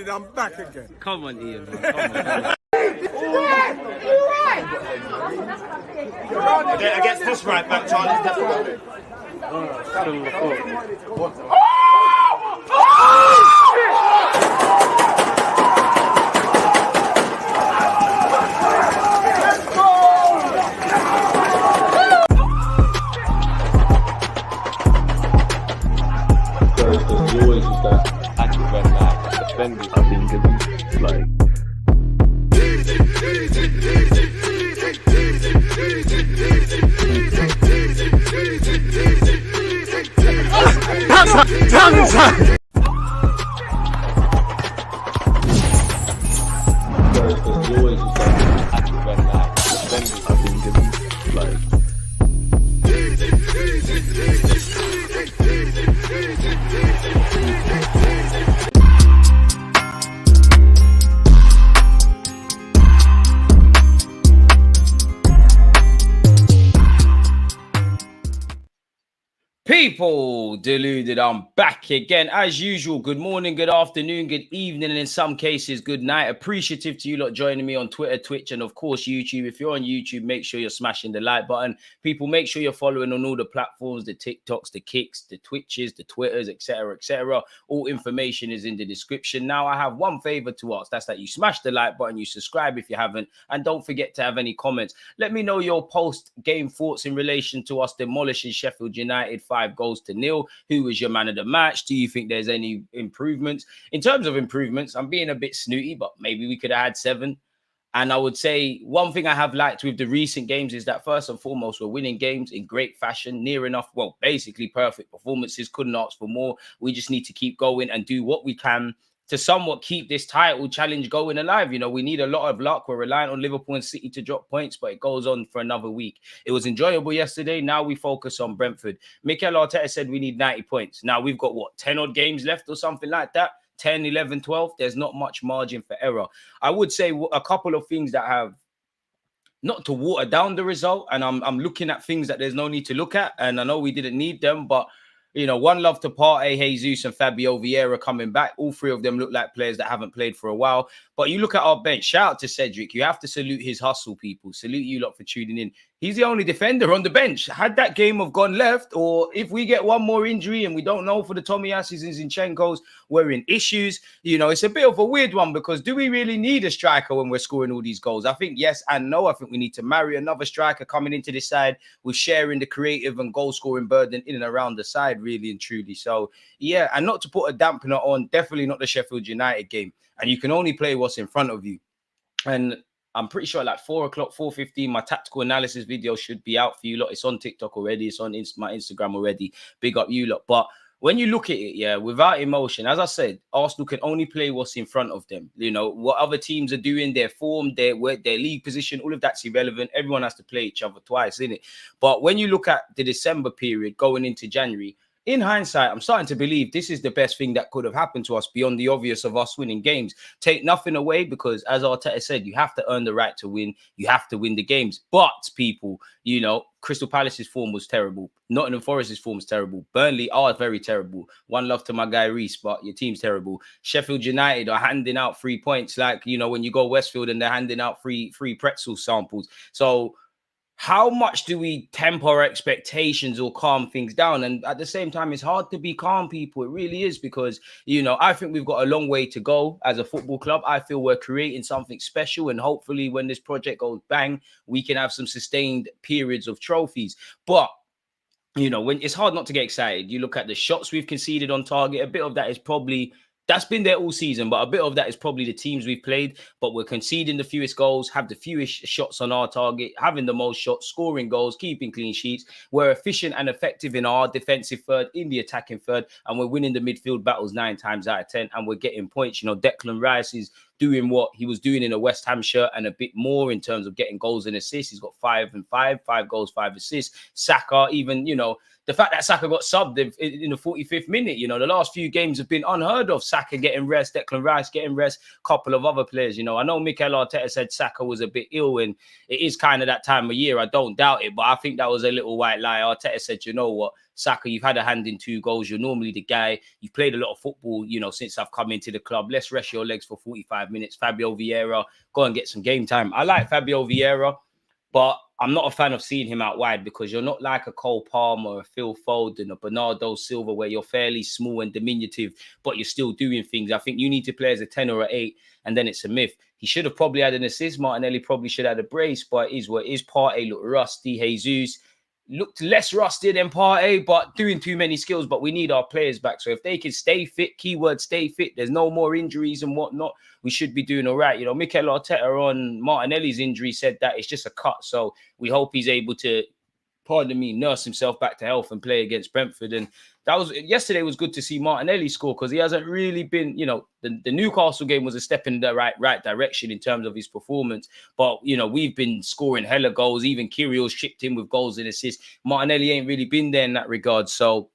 deluded, I'm back again. Come on, Ian, man. Come on. Against this right back, Charlie. Still on the floor. There's always just that active red flag defending. I think it's like. There's always just that active red flag defending. I think it's like. People deluded, I'm back again as usual. Good morning, good afternoon, good evening, and in some cases good night. Appreciative to you lot joining me on Twitter, Twitch, and of course YouTube. If you're on YouTube, make sure you're smashing the like button. People, make sure you're following on all the platforms, the TikToks, the Kicks, the Twitches, the Twitters, etc, etc. All information is in the description. Now I have one favor to ask, that's that you smash the like button, you subscribe if you haven't, and don't forget to have any comments. Let me know your post-game thoughts in relation to us demolishing Sheffield United 5-0. Who was your man of the match? Do you think there's any improvements? In terms of improvements, I'm being a bit snooty, but maybe we could have had 7. And I would say one thing I have liked with the recent games is that first and foremost, we're winning games in great fashion, near enough, well, basically perfect performances. Couldn't ask for more. We just need to keep going and do what we can to somewhat keep this title challenge going alive. You know, we need a lot of luck. We're relying on Liverpool and City to drop points, but it goes on for another week. It was enjoyable yesterday. Now we focus on Brentford. Mikel Arteta said we need 90 points. Now we've got, what, 10 odd games left or something like that? 10, 11, 12. There's not much margin for error. I would say a couple of things that have, not to water down the result, and I'm looking at things that there's no need to look at, and I know we didn't need them, but you know, one love to Partey, Jesus, and Fabio Vieira coming back. All 3 of them look like players that haven't played for a while. But you look at our bench. Shout out to Cedric. You have to salute his hustle, people. Salute you lot for tuning in. He's the only defender on the bench. Had that game have gone left, or if we get one more injury and we don't know for the Tomiyasis and Zinchenko's, we're in issues. You know, it's a bit of a weird one because do we really need a striker when we're scoring all these goals? I think yes and no. I think we need to marry another striker coming into this side with sharing the creative and goal-scoring burden in and around the side, really and truly. So, yeah, and not to put a dampener on, definitely not the Sheffield United game. And you can only play what's in front of you. And I'm pretty sure like 4 o'clock, 4:15, my tactical analysis video should be out for you lot. It's on TikTok already. It's on my Instagram already. Big up you lot. But when you look at it, yeah, without emotion, as I said, Arsenal can only play what's in front of them. You know, what other teams are doing, their form, their league position, all of that's irrelevant. Everyone has to play each other twice, isn't it? But when you look at the December period going into January, in hindsight, I'm starting to believe this is the best thing that could have happened to us beyond the obvious of us winning games. Take nothing away because, as Arteta said, you have to earn the right to win. You have to win the games. But, people, you know, Crystal Palace's form was terrible. Nottingham Forest's form was terrible. Burnley are very terrible. One love to my guy Reece, but your team's terrible. Sheffield United are handing out 3 points like, you know, when you go Westfield and they're handing out free pretzel samples. So, how much do we temper our expectations or calm things down? And at the same time, it's hard to be calm, people. It really is because, you know, I think we've got a long way to go as a football club. I feel we're creating something special. And hopefully when this project goes bang, we can have some sustained periods of trophies. But, you know, when it's hard not to get excited. You look at the shots we've conceded on target. A bit of that is probably... That's been there all season, but a bit of that is probably the teams we've played. But we're conceding the fewest goals, have the fewest shots on our target, having the most shots, scoring goals, keeping clean sheets. We're efficient and effective in our defensive third, in the attacking third, and we're winning the midfield battles 9 times out of 10, and we're getting points. You know, Declan Rice is doing what he was doing in a West Ham shirt and a bit more in terms of getting goals and assists. He's got 5 and 5 goals, 5 assists. Saka, even, you know, the fact that Saka got subbed in the 45th minute, you know, the last few games have been unheard of. Saka getting rest, Declan Rice getting rest, couple of other players, you know. I know Mikel Arteta said Saka was a bit ill, and it is kind of that time of year. I don't doubt it, but I think that was a little white lie. Arteta said, you know what, Saka, you've had a hand in 2 goals. You're normally the guy. You've played a lot of football, you know, since I've come into the club. Let's rest your legs for 45 minutes. Fabio Vieira, go and get some game time. I like Fabio Vieira, but I'm not a fan of seeing him out wide because you're not like a Cole Palmer, a Phil Foden, a Bernardo Silva, where you're fairly small and diminutive, but you're still doing things. I think you need to play as a 10 or an 8, and then it's a myth. He should have probably had an assist. Martinelli probably should have had a brace, but it is what it is. Partey looked rusty. Jesus looked less rusty than Partey, but doing too many skills. But we need our players back. So if they can stay fit, keyword stay fit, there's no more injuries and whatnot, we should be doing all right. You know, Mikel Arteta on Martinelli's injury said that it's just a cut. So we hope he's able to, pardon me, nurse himself back to health and play against Brentford. And that was yesterday was good to see Martinelli score because he hasn't really been, you know, the Newcastle game was a step in the right direction in terms of his performance. But, you know, we've been scoring hella goals. Even Kyrgios chipped in with goals and assists. Martinelli ain't really been there in that regard. So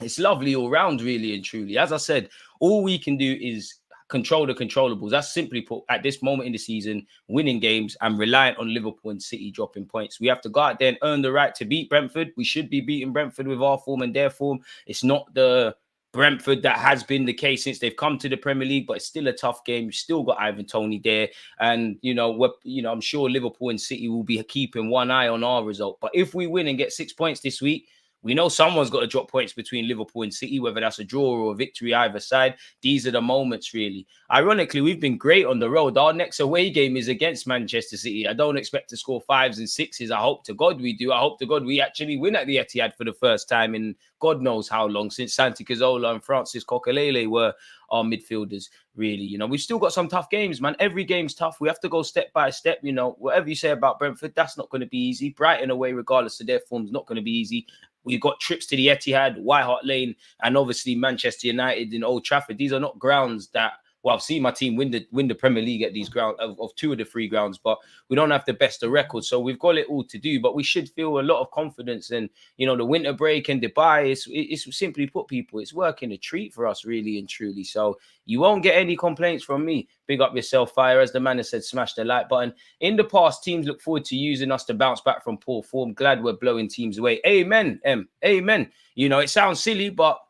it's lovely all round, really and truly. As I said, all we can do is control the controllables. That's simply put, at this moment in the season, winning games and reliant on Liverpool and City dropping points. We have to go out there and earn the right to beat Brentford. We should be beating Brentford with our form and their form. It's not the Brentford that has been the case since they've come to the Premier League, but it's still a tough game. You've still got Ivan Toney there, and I'm sure Liverpool and City will be keeping one eye on our result. But if we win and get 6 points this week, we know someone's got to drop points between Liverpool and City, whether that's a draw or a victory either side. These are the moments, really. Ironically, we've been great on the road. Our next away game is against Manchester City. I don't expect to score 5s and 6s. I hope to God we do. I hope to God we actually win at the Etihad for the first time in God knows how long, since Santi Cazorla and Francis Coquelele were our midfielders, really. You know, we've still got some tough games, man. Every game's tough. We have to go step by step. You know, whatever you say about Brentford, that's not going to be easy. Brighton away, regardless of their form, is not going to be easy. We've got trips to the Etihad, White Hart Lane, and obviously Manchester United in Old Trafford. These are not grounds that, well, I've seen my team win the Premier League at these grounds, of 2 of the 3 grounds, but we don't have the best of records. So we've got it all to do, but we should feel a lot of confidence. And, you know, the winter break and Dubai, it's simply put, people, it's working a treat for us, really and truly. So you won't get any complaints from me. Big up yourself, Fire. As the man has said, smash the like button. In the past, teams look forward to using us to bounce back from poor form. Glad we're blowing teams away. Amen, amen. You know, it sounds silly, but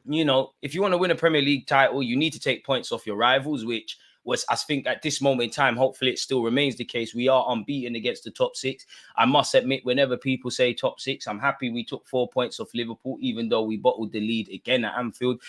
you know, if you want to win a Premier League title, you need to take points off your rivals, which was, I think, at this moment in time, hopefully it still remains the case. We are unbeaten against the top 6. I must admit, whenever people say top 6, I'm happy we took 4 points off Liverpool, even though we bottled the lead again at Anfield.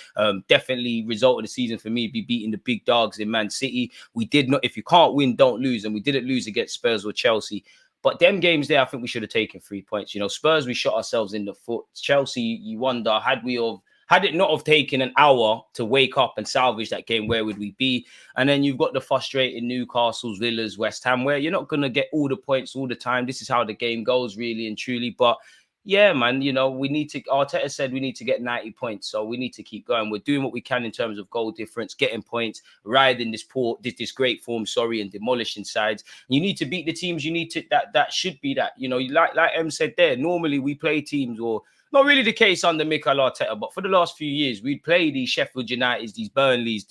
Definitely result of the season for me be beating the big dogs in Man City. We did not, if you can't win, don't lose. And we didn't lose against Spurs or Chelsea. But them games there, I think we should have taken 3 points. You know, Spurs, we shot ourselves in the foot. Chelsea, you wonder, had it not have taken an hour to wake up and salvage that game, where would we be? And then you've got the frustrating Newcastle's, Villas, West Ham, where you're not going to get all the points all the time. This is how the game goes, really and truly. But yeah, man, you know, Arteta said we need to get 90 points. So we need to keep going. We're doing what we can in terms of goal difference, getting points, riding this great form, and demolishing sides. You need to beat the teams. You need to, that should be that. You know, like Em said there, normally we play teams, or not really the case under Mikel Arteta, but for the last few years, we'd play these Sheffield Uniteds, these Burnleys,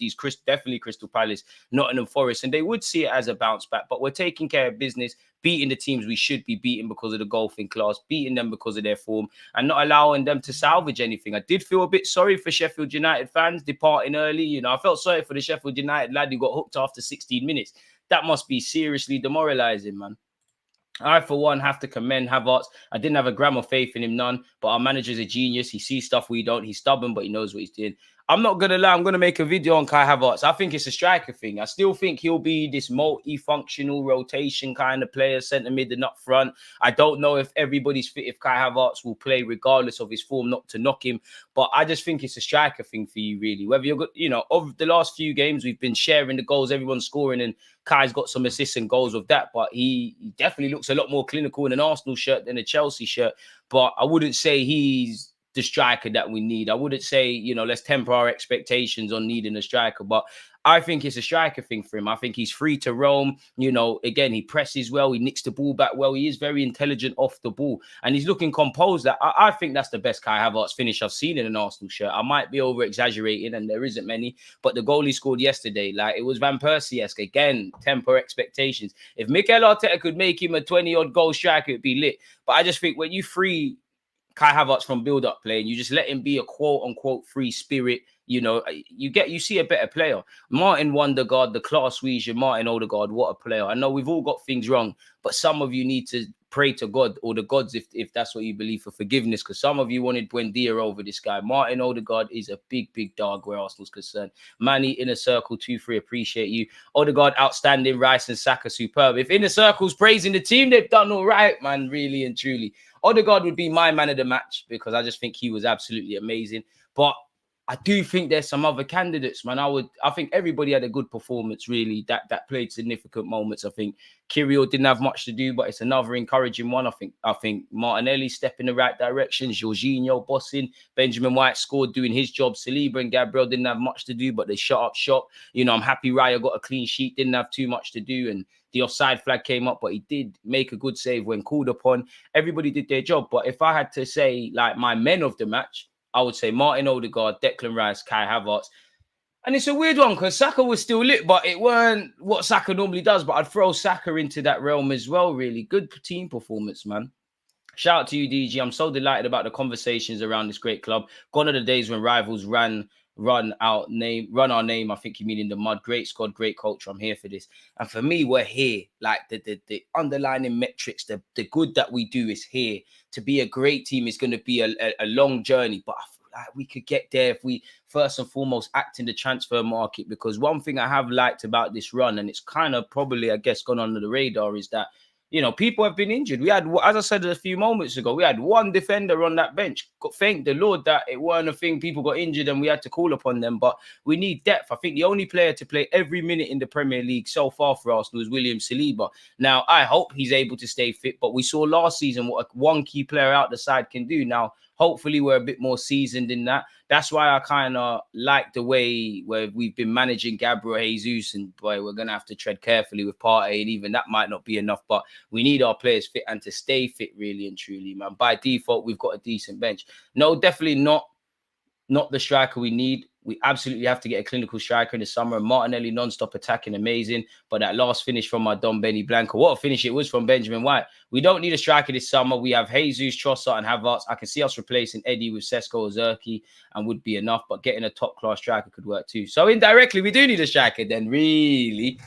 definitely Crystal Palace, Nottingham Forest, and they would see it as a bounce back. But we're taking care of business, beating the teams we should be beating because of the golfing class, beating them because of their form, and not allowing them to salvage anything. I did feel a bit sorry for Sheffield United fans departing early. You know, I felt sorry for the Sheffield United lad who got hooked after 16 minutes. That must be seriously demoralizing, man. I, for one, have to commend Havertz. I didn't have a gram of faith in him, none. But our manager's a genius. He sees stuff we don't. He's stubborn, but he knows what he's doing. I'm not going to lie. I'm going to make a video on Kai Havertz. I think it's a striker thing. I still think he'll be this multi-functional rotation kind of player, centre mid and up front. I don't know if everybody's fit, if Kai Havertz will play regardless of his form, not to knock him. But I just think it's a striker thing for you, really. Whether you're good, you know, over the last few games, we've been sharing the goals, everyone's scoring, and Kai's got some assists and goals with that. But he definitely looks a lot more clinical in an Arsenal shirt than a Chelsea shirt. But I wouldn't say he's the striker that we need. I wouldn't say, you know, let's temper our expectations on needing a striker, but I think it's a striker thing for him. I think he's free to roam. You know, again, he presses well. He nicks the ball back well. He is very intelligent off the ball, and he's looking composed. I think that's the best Kai Havertz finish I've seen in an Arsenal shirt. I might be over-exaggerating, and there isn't many, but the goal he scored yesterday, like, it was Van Persie-esque. Again, temper expectations. If Mikel Arteta could make him a 20-odd goal striker, it'd be lit. But I just think when you free Kai Havertz from build-up play, and you just let him be a quote-unquote free spirit, you know, you see a better player. Martin Wondergaard, the class Swedish, Martin Odegaard, what a player. I know we've all got things wrong, but some of you need to pray to God or the gods if that's what you believe for forgiveness, because some of you wanted Buendia over this guy. Martin Odegaard is a big dog where Arsenal's concerned. Manny, Inner Circle 2-3, appreciate you. Odegaard, outstanding. Rice and Saka, superb. If Inner Circle's praising the team, they've done all right, man, really and truly. Odegaard would be my man of the match because I just think he was absolutely amazing. But I do think there's some other candidates, man. I think everybody had a good performance, really, that played significant moments. I think Kirill didn't have much to do, but it's another encouraging one. I think Martinelli stepped in the right direction. Jorginho bossing. Benjamin White scored, doing his job. Saliba and Gabriel didn't have much to do, but they shut up shop. You know, I'm happy Raya got a clean sheet, didn't have too much to do, and the offside flag came up, but he did make a good save when called upon. Everybody did their job. But if I had to say, like, my men of the match, I would say Martin Odegaard, Declan Rice, Kai Havertz. And it's a weird one because Saka was still lit, but it weren't what Saka normally does. But I'd throw Saka into that realm as well, really. Good team performance, man. Shout out to you, DG. I'm so delighted about the conversations around this great club. Gone are the days when rivals run our name. I think you mean in the mud. Great squad, great culture. I'm here for this. And for me, we're here. Like the underlying metrics, the good that we do is here. To be a great team is going to be a long journey, but I feel like we could get there if we first and foremost act in the transfer market. Because one thing I have liked about this run, and it's kind of probably, I guess, gone under the radar, is that, you know, people have been injured. We had, as I said a few moments ago, we had one defender on that bench. Thank the Lord that it weren't a thing. People got injured and we had to call upon them. But we need depth. I think the only player to play every minute in the Premier League so far for Arsenal is William Saliba. Now, I hope he's able to stay fit. But we saw last season what one key player out the side can do. Now, hopefully we're a bit more seasoned in that. That's why I kind of like the way where we've been managing Gabriel Jesus, and boy, we're going to have to tread carefully with Partey, and even that might not be enough, but we need our players fit and to stay fit, really and truly, man. By default, we've got a decent bench. No, definitely not the striker we need. We absolutely have to get a clinical striker in the summer. Martinelli non-stop attacking, amazing. But that last finish from our Don Benny Blanco, what a finish it was from Benjamin White. We don't need a striker this summer. We have Jesus, Trossard, and Havertz. I can see us replacing Eddie with Sesko or Zerki and would be enough. But getting a top-class striker could work too. So indirectly, we do need a striker then, really.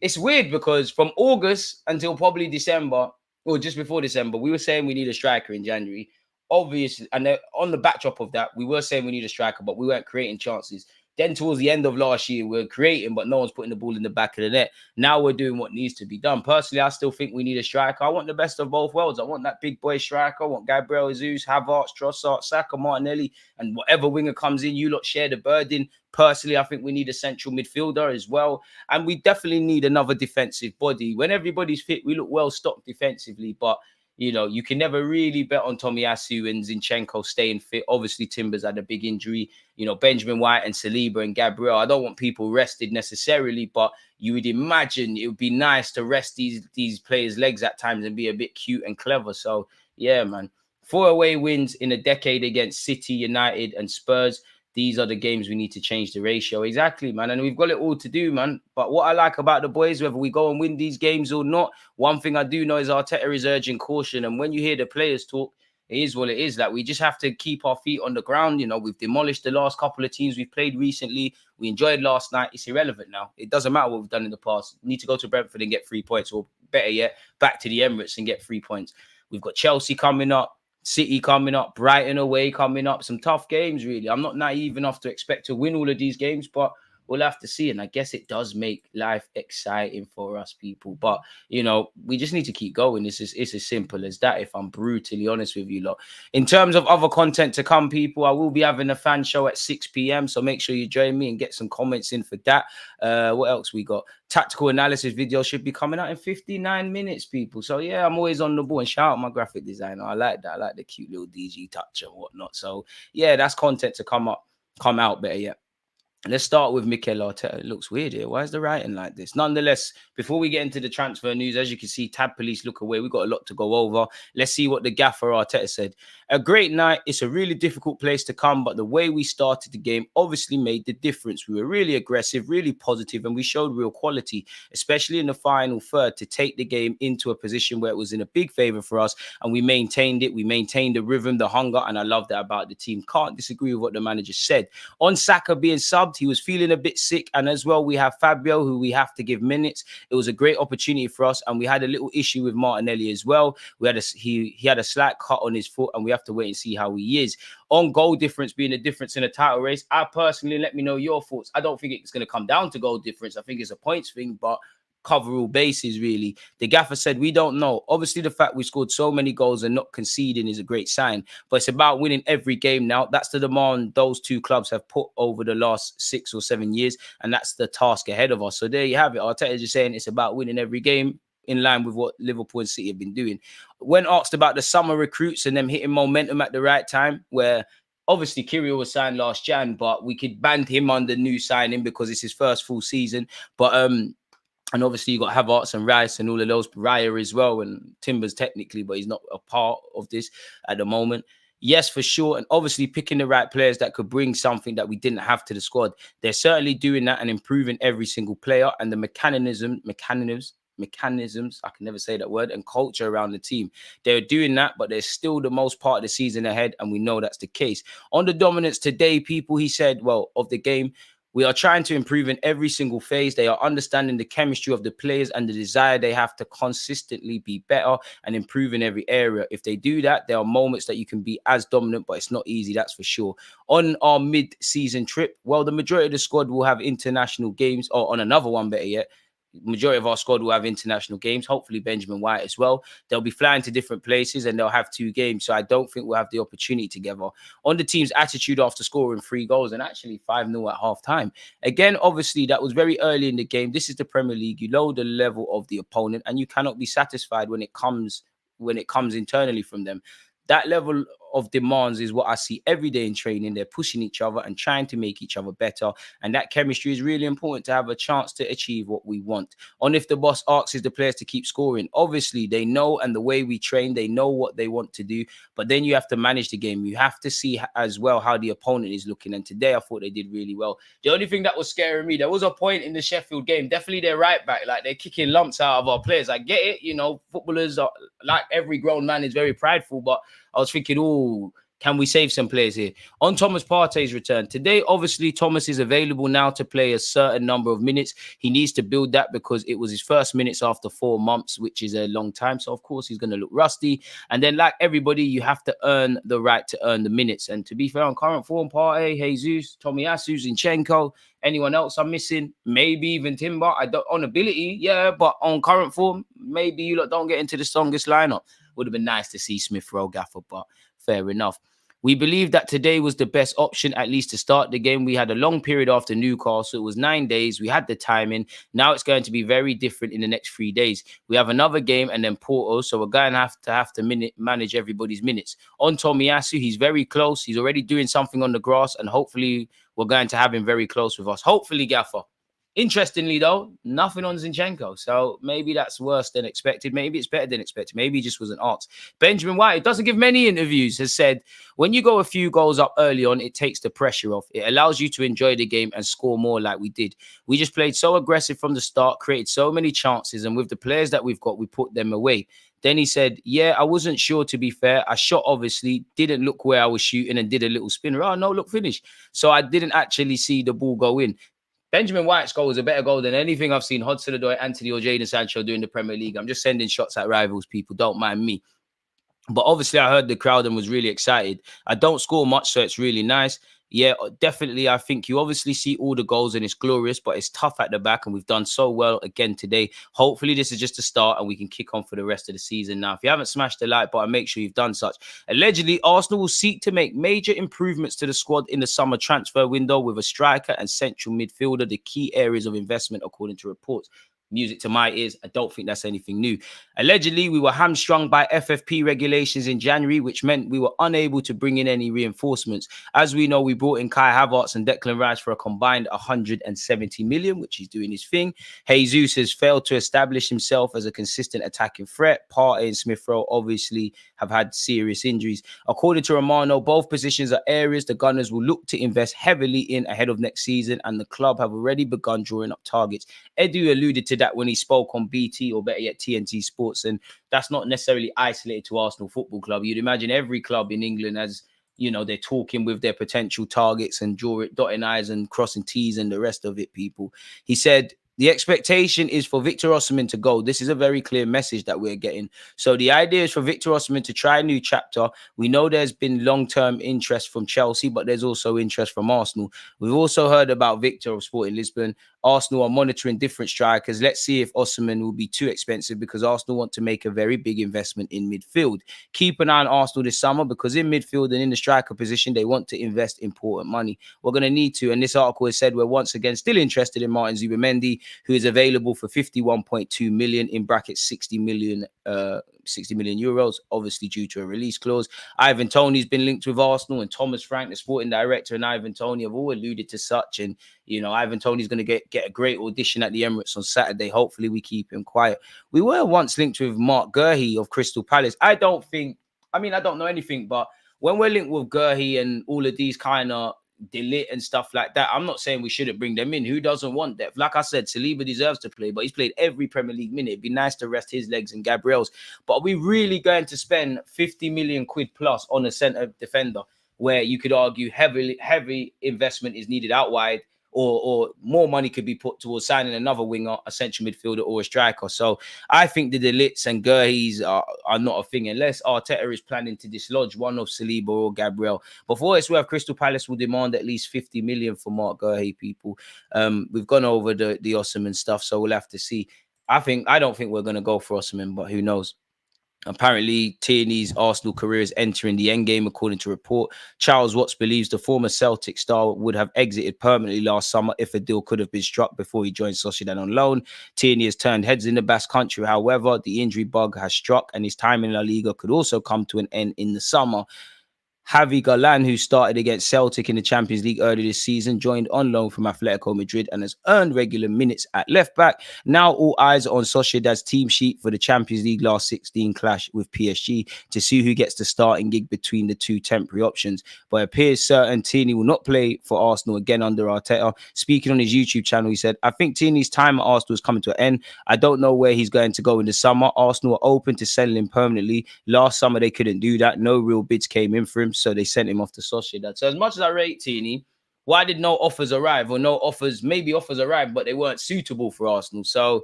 It's weird because from August until probably December, or just before December, we were saying we need a striker in January. Obviously, and on the backdrop of that, we were saying we need a striker, but we weren't creating chances. Then towards the end of last year, we were creating, but no one's putting the ball in the back of the net. Now we're doing what needs to be done. Personally, I still think we need a striker. I want the best of both worlds. I want that big boy striker. I want Gabriel Jesus, Havertz, Trossard, Saka, Martinelli, and whatever winger comes in, you lot share the burden. Personally, I think we need a central midfielder as well. And we definitely need another defensive body. When everybody's fit, we look well stocked defensively, but you know, you can never really bet on Tomiyasu and Zinchenko staying fit. Obviously, Timbers had a big injury. You know, Benjamin White and Saliba and Gabriel. I don't want people rested necessarily, but you would imagine it would be nice to rest these players' legs at times and be a bit cute and clever. So, yeah, man. 4 away wins in a decade against City, United and Spurs. These are the games we need to change the ratio. Exactly, man. And we've got it all to do, man. But what I like about the boys, whether we go and win these games or not, one thing I do know is Arteta is urging caution. And when you hear the players talk, it is what it is. Like, we just have to keep our feet on the ground. You know, we've demolished the last couple of teams we've played recently. We enjoyed last night. It's irrelevant now. It doesn't matter what we've done in the past. We need to go to Brentford and get 3 points, or better yet, back to the Emirates and get 3 points. We've got Chelsea coming up. City coming up, Brighton away coming up. Some tough games, really. I'm not naive enough to expect to win all of these games, but we'll have to see. And I guess it does make life exciting for us people. But, you know, we just need to keep going. It's as simple as that, if I'm brutally honest with you lot. In terms of other content to come, people, I will be having a fan show at 6 p.m. So make sure you join me and get some comments in for that. What else we got? Tactical analysis video should be coming out in 59 minutes, people. So, yeah, I'm always on the ball. And shout out my graphic designer. I like that. I like the cute little DG touch and whatnot. So, yeah, that's content to come out, better yet. Let's start with Mikel Arteta. It looks weird here. Why is the writing like this? Nonetheless, before we get into the transfer news, as you can see, Tab Police look away. We've got a lot to go over. Let's see what the gaffer Arteta said. A great night. It's a really difficult place to come, but the way we started the game obviously made the difference. We were really aggressive, really positive, and we showed real quality, especially in the final third, to take the game into a position where it was in a big favour for us, and we maintained it. We maintained the rhythm, the hunger, and I love that about the team. Can't disagree with what the manager said. On Saka being subbed, he was feeling a bit sick, and as well we have Fabio, who we have to give minutes. It was a great opportunity for us, and we had a little issue with Martinelli as well. We had he had a slight cut on his foot, and we have to wait and see how he is. On goal difference being a difference in a title race, I personally, let me know your thoughts. I don't think it's going to come down to goal difference. I think it's a points thing, but cover all bases, really. The gaffer said, we don't know. Obviously, the fact we scored so many goals and not conceding is a great sign, but it's about winning every game now. That's the demand those two clubs have put over the last 6 or 7 years, and that's the task ahead of us. So there you have it. Arteta just saying it's about winning every game, in line with what Liverpool and City have been doing. When asked about the summer recruits and them hitting momentum at the right time, where obviously Kirill was signed last Jan, but we could band him on the new signing because it's his first full season. But and obviously you got Havertz and Rice and all of those, Raya as well, and Timbers technically, but he's not a part of this at the moment. Yes, for sure. And obviously picking the right players that could bring something that we didn't have to the squad. They're certainly doing that and improving every single player, and the mechanisms, I can never say that word, and culture around the team. They're doing that, but there's still the most part of the season ahead, and we know that's the case. On the dominance today, people, he said, well, of the game, we are trying to improve in every single phase. They are understanding the chemistry of the players and the desire they have to consistently be better and improve in every area. If they do that, there are moments that you can be as dominant, but it's not easy, that's for sure. On our mid-season trip, well, the majority of the squad will have international games, or on another one, better yet, majority of our squad will have international games, hopefully Benjamin White as well. They'll be flying to different places and they'll have 2 games. So I don't think we'll have the opportunity together. On the team's attitude after scoring 3 goals and actually 5-0 at half time. Again, obviously, that was very early in the game. This is the Premier League. You know the level of the opponent, and you cannot be satisfied when it comes internally from them. That level of demands is what I see every day in training. They're pushing each other and trying to make each other better. And that chemistry is really important to have a chance to achieve what we want. On if the boss asks the players to keep scoring, obviously they know, and the way we train, they know what they want to do. But then you have to manage the game. You have to see as well how the opponent is looking. And today I thought they did really well. The only thing that was scaring me, there was a point in the Sheffield game, definitely their right back, like they're kicking lumps out of our players. I get it, you know, footballers are, like every grown man, is very prideful, but I was thinking, oh, can we save some players here? On Thomas Partey's return today, obviously Thomas is available now to play a certain number of minutes. He needs to build that because it was his first minutes after 4 months, which is a long time. So of course he's going to look rusty. And then, like everybody, you have to earn the right to earn the minutes. And to be fair, on current form, Partey, Jesus, Tomiyasu, Zinchenko, anyone else I'm missing, maybe even Timber. I don't, on ability, yeah, but on current form, maybe you lot don't get into the strongest lineup. Would have been nice to see Smith Rowe, Gaffer, but fair enough. We believe that today was the best option, at least to start the game. We had a long period after Newcastle. It was 9 days. We had the timing. Now it's going to be very different in the next 3 days. We have another game and then Porto, so we're going to have to manage everybody's minutes. On Tomiyasu, he's very close. He's already doing something on the grass, and hopefully we're going to have him very close with us. Hopefully, Gaffer. Interestingly, though, nothing on Zinchenko. So maybe that's worse than expected. Maybe it's better than expected. Maybe he just wasn't asked. Benjamin White, doesn't give many interviews, has said, when you go a few goals up early on, it takes the pressure off. It allows you to enjoy the game and score more like we did. We just played so aggressive from the start, created so many chances, and with the players that we've got, we put them away. Then he said, yeah, I wasn't sure, to be fair. I shot, obviously, didn't look where I was shooting and did a little spinner. Oh, no, look, finish. So I didn't actually see the ball go in. Benjamin White's goal was a better goal than anything I've seen Hudson-Odoi, Anthony, or Jadon Sancho do in the Premier League. I'm just sending shots at rivals, people. Don't mind me. But obviously, I heard the crowd and was really excited. I don't score much, so it's really nice. Yeah, definitely. I think you obviously see all the goals and it's glorious, but it's tough at the back, and we've done so well again today. Hopefully, this is just a start and we can kick on for the rest of the season. Now, if you haven't smashed the like button, make sure you've done such. Allegedly, Arsenal will seek to make major improvements to the squad in the summer transfer window with a striker and central midfielder, the key areas of investment, according to reports. music to my ears. I don't think that's anything new. Allegedly, we were hamstrung by FFP regulations in January, which meant we were unable to bring in any reinforcements. As we know, we brought in Kai Havertz and Declan Rice for a combined 170 million, which he's doing his thing. Jesus has failed to establish himself as a consistent attacking threat. Partey and Smith Rowe obviously have had serious injuries. According to Romano, both positions are areas the Gunners will look to invest heavily in ahead of next season, and the club have already begun drawing up targets. Edu alluded to that when he spoke on BT, or better yet TNT Sports, and that's not necessarily isolated to Arsenal Football Club. You'd imagine every club in England has, you know, they're talking with their potential targets and dotting I's and crossing T's and the rest of it, people. He said, the expectation is for Victor Oshimen to go. This is a very clear message that we're getting. So the idea is for Victor Oshimen to try a new chapter. We know there's been long-term interest from Chelsea, but there's also interest from Arsenal. We've also heard about Victor of Sporting Lisbon. Arsenal are monitoring different strikers. Let's see if Oshimen will be too expensive, because Arsenal want to make a very big investment in midfield. Keep an eye on Arsenal this summer, because in midfield and in the striker position, they want to invest important money. We're going to need to. And this article has said we're once again still interested in Martin Zubimendi, who is available for 51.2 million in brackets 60 million euros, obviously due to a release clause. Ivan Toney's been linked with Arsenal, and Thomas Frank, the sporting director, and Ivan Toney have all alluded to such. And, you know, Ivan Toney's going to get a great audition at the Emirates on Saturday. Hopefully we keep him quiet. We were once linked with Mark Gurhey of Crystal Palace. I don't know anything, but when we're linked with Gurhey and all of these kind of Delit and stuff like that, I'm not saying we shouldn't bring them in. Who doesn't want depth? Like I said, Saliba deserves to play, but he's played every Premier League minute. It'd be nice to rest his legs and Gabriel's. But are we really going to spend 50 million quid plus on a centre defender, where you could argue heavy investment is needed out wide, or more money could be put towards signing another winger, a central midfielder, or a striker? So I think the Delits and Gurheys are not a thing, unless Arteta is planning to dislodge one of Saliba or Gabriel. Before it's worth, Crystal Palace will demand at least 50 million for Mark Gurhey, people. We've gone over the Oshimen stuff, so we'll have to see. I don't think we're going to go for Oshimen, but who knows? Apparently, Tierney's Arsenal career is entering the endgame, according to report. Charles Watts believes the former Celtic star would have exited permanently last summer if a deal could have been struck before he joined Sociedad on loan. Tierney has turned heads in the Basque Country. However, the injury bug has struck, and his time in La Liga could also come to an end in the summer. Javi Galan, who started against Celtic in the Champions League earlier this season, joined on loan from Atletico Madrid and has earned regular minutes at left back. Now all eyes are on Sociedad's team sheet for the Champions League last 16 clash with PSG to see who gets the starting gig between the two temporary options. But it appears certain Tierney will not play for Arsenal again under Arteta. Speaking on his YouTube channel, he said, I think Tierney's time at Arsenal is coming to an end. I don't know where he's going to go in the summer. Arsenal are open to selling him permanently. Last summer, they couldn't do that. No real bids came in for him, so they sent him off to Sociedad. So as much as I rate Tierney, why did no offers arrive? Or no offers, maybe offers arrived, but they weren't suitable for Arsenal. So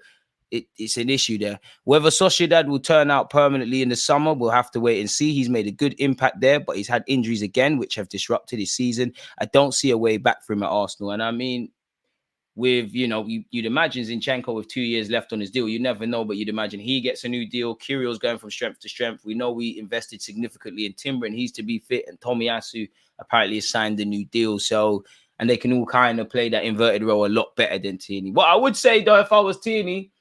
it's an issue there. Whether Sociedad will turn out permanently in the summer, we'll have to wait and see. He's made a good impact there, but he's had injuries again, which have disrupted his season. I don't see a way back for him at Arsenal. And I mean, with, you know, you'd imagine Zinchenko with 2 years left on his deal. You never know, but you'd imagine he gets a new deal. Kyrill's going from strength to strength. We know we invested significantly in Timber, and he's to be fit. And Tomiyasu apparently has signed a new deal. So, and they can all kind of play that inverted role a lot better than Tierney. What I would say, though, if I was Tierney,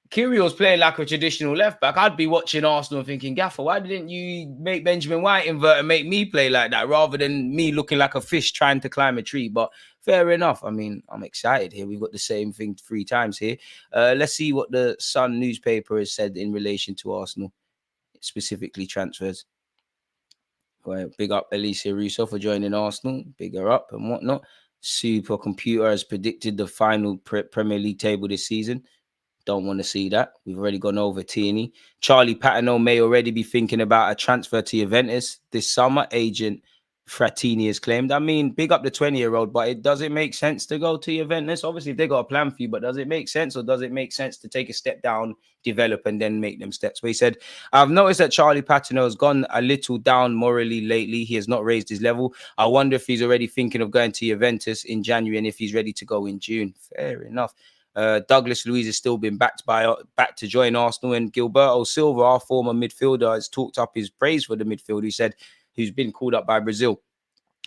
Kyrill's playing like a traditional left back. I'd be watching Arsenal and thinking, Gaffer, why didn't you make Benjamin White invert and make me play like that, rather than me looking like a fish trying to climb a tree? But fair enough. I mean, I'm excited here. We've got the same thing 3 times here. Let's see what the Sun newspaper has said in relation to Arsenal, specifically transfers. Well, big up Alicia Russo for joining Arsenal. Big her up and whatnot. Supercomputer has predicted the final Premier League table this season. Don't want to see that. We've already gone over Tierney. Charlie Patino may already be thinking about a transfer to Juventus this summer. Agent Frattini has claimed. I mean, big up the 20-year-old, but does it make sense to go to Juventus? Obviously, if they got a plan for you, but does it make sense, or does it make sense to take a step down, develop, and then make them steps? But he said, I've noticed that Charlie Patino has gone a little down morally lately. He has not raised his level. I wonder if he's already thinking of going to Juventus in January and if he's ready to go in June. Fair enough. Douglas Luiz has still been back to join Arsenal, and Gilberto Silva, our former midfielder, has talked up his praise for the midfielder. He said, who's been called up by Brazil.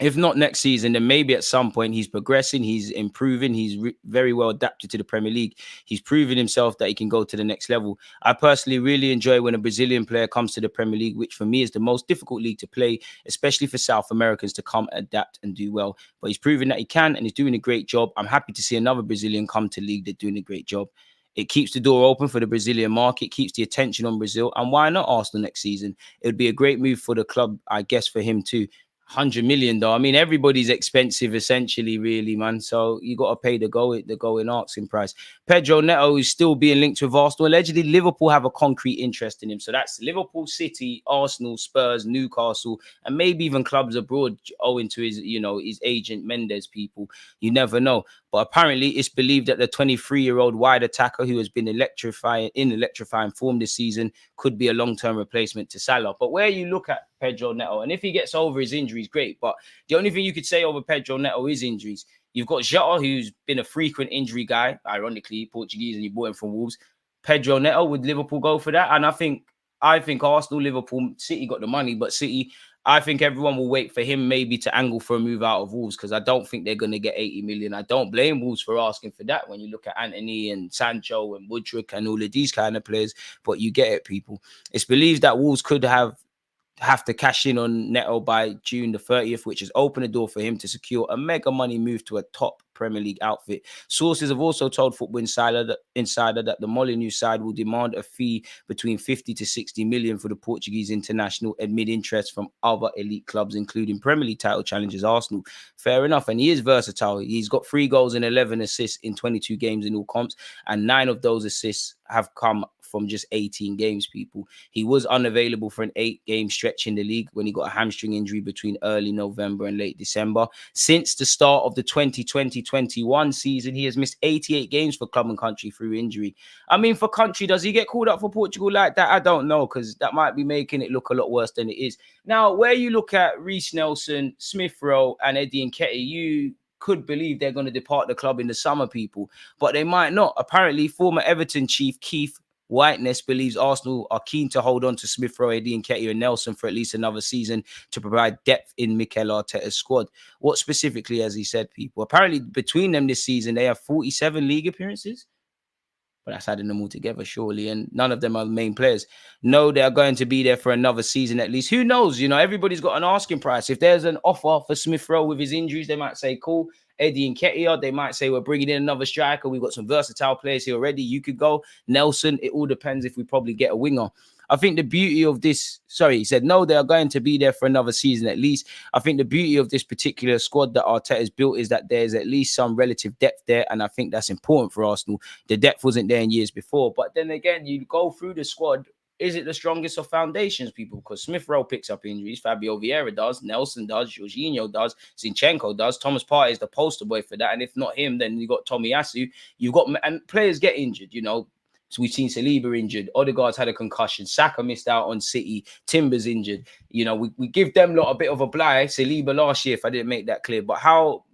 If not next season, then maybe at some point he's progressing, he's improving, he's very well adapted to the Premier League. He's proven himself that he can go to the next level. I personally really enjoy when a Brazilian player comes to the Premier League, which for me is the most difficult league to play, especially for South Americans to come, adapt and do well. But he's proven that he can, and he's doing a great job. I'm happy to see another Brazilian come to league that's doing a great job. It keeps the door open for the Brazilian market, keeps the attention on Brazil. And why not Arsenal next season? It would be a great move for the club, I guess, for him too. 100 million though. I mean, everybody's expensive essentially, really, man. So you got to pay the going asking price. Pedro Neto is still being linked with Arsenal. Allegedly, Liverpool have a concrete interest in him. So that's Liverpool, City, Arsenal, Spurs, Newcastle, and maybe even clubs abroad owing to his, his agent Mendes people. You never know. But apparently, it's believed that the 23-year-old wide attacker who has been electrifying form this season could be a long-term replacement to Salah. But where you look at Pedro Neto, and if he gets over his injuries, great. But the only thing you could say over Pedro Neto is injuries. You've got Jota, who's been a frequent injury guy, ironically, Portuguese, and you bought him from Wolves. Pedro Neto, would Liverpool go for that? And I think Arsenal, Liverpool, City got the money, but City, I think everyone will wait for him maybe to angle for a move out of Wolves because I don't think they're going to get 80 million. I don't blame Wolves for asking for that when you look at Anthony and Sancho and Woodrick and all of these kind of players, but you get it, people. It's believed that Wolves could have to cash in on Neto by June the 30th, which has opened the door for him to secure a mega money move to a top Premier League outfit. Sources have also told Football Insider that the Molineux side will demand a fee between 50 to 60 million for the Portuguese international amid interest from other elite clubs, including Premier League title challengers Arsenal. Fair enough, and he is versatile. He's got 3 goals and 11 assists in 22 games in all comps, and 9 of those assists have come from just 18 games, people. He was unavailable for an 8-game stretch in the league when he got a hamstring injury between early November and late December. Since the start of the 2020-21 season, he has missed 88 games for club and country through injury. I mean, for country, does he get called up for Portugal like that? I don't know, because that might be making it look a lot worse than it is. Now, where you look at Reece Nelson, Smith Rowe, and Eddie Nketiah, you could believe they're going to depart the club in the summer, people, but they might not. Apparently, former Everton chief Keith Whiteness believes Arsenal are keen to hold on to Smith Rowe, Eddie Nketiah, and Nelson for at least another season to provide depth in Mikel Arteta's squad. What specifically has he said, people? Apparently, between them this season, they have 47 league appearances. But that's adding them all together, surely. And none of them are the main players. No, they're going to be there for another season at least. Who knows? Everybody's got an asking price. If there's an offer for Smith Rowe with his injuries, they might say, cool. Eddie Nketiah, they might say, we're bringing in another striker. We've got some versatile players here already. You could go. Nelson, it all depends if we probably get a winger. I think the beauty of this, he said, no, they are going to be there for another season at least. I think the beauty of this particular squad that Arteta has built is that there's at least some relative depth there. And I think that's important for Arsenal. The depth wasn't there in years before. But then again, you go through the squad. Is it the strongest of foundations, people? Because Smith Rowe picks up injuries. Fabio Vieira does. Nelson does. Jorginho does. Zinchenko does. Thomas Partey is the poster boy for that. And if not him, then you got Tomiyasu. And players get injured, So we've seen Saliba injured. Odegaard's had a concussion. Saka missed out on City. Timber's injured. We give them lot a bit of a blight. Saliba last year, if I didn't make that clear. But how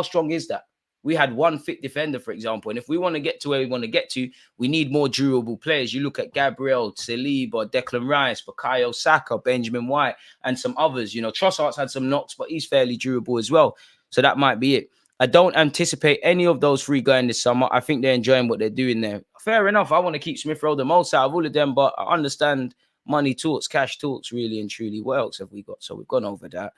strong is that? We had one fit defender, for example. And if we want to get to where we want to get to, we need more durable players. You look at Gabriel, Saliba, Declan Rice, Bukayo Saka, Benjamin White, and some others. Trossard's had some knocks, but he's fairly durable as well. So that might be it. I don't anticipate any of those 3 going this summer. I think they're enjoying what they're doing there. Fair enough. I want to keep Smith Rowe the most out of all of them, but I understand money talks, cash talks, really and truly. What else have we got? So we've gone over that.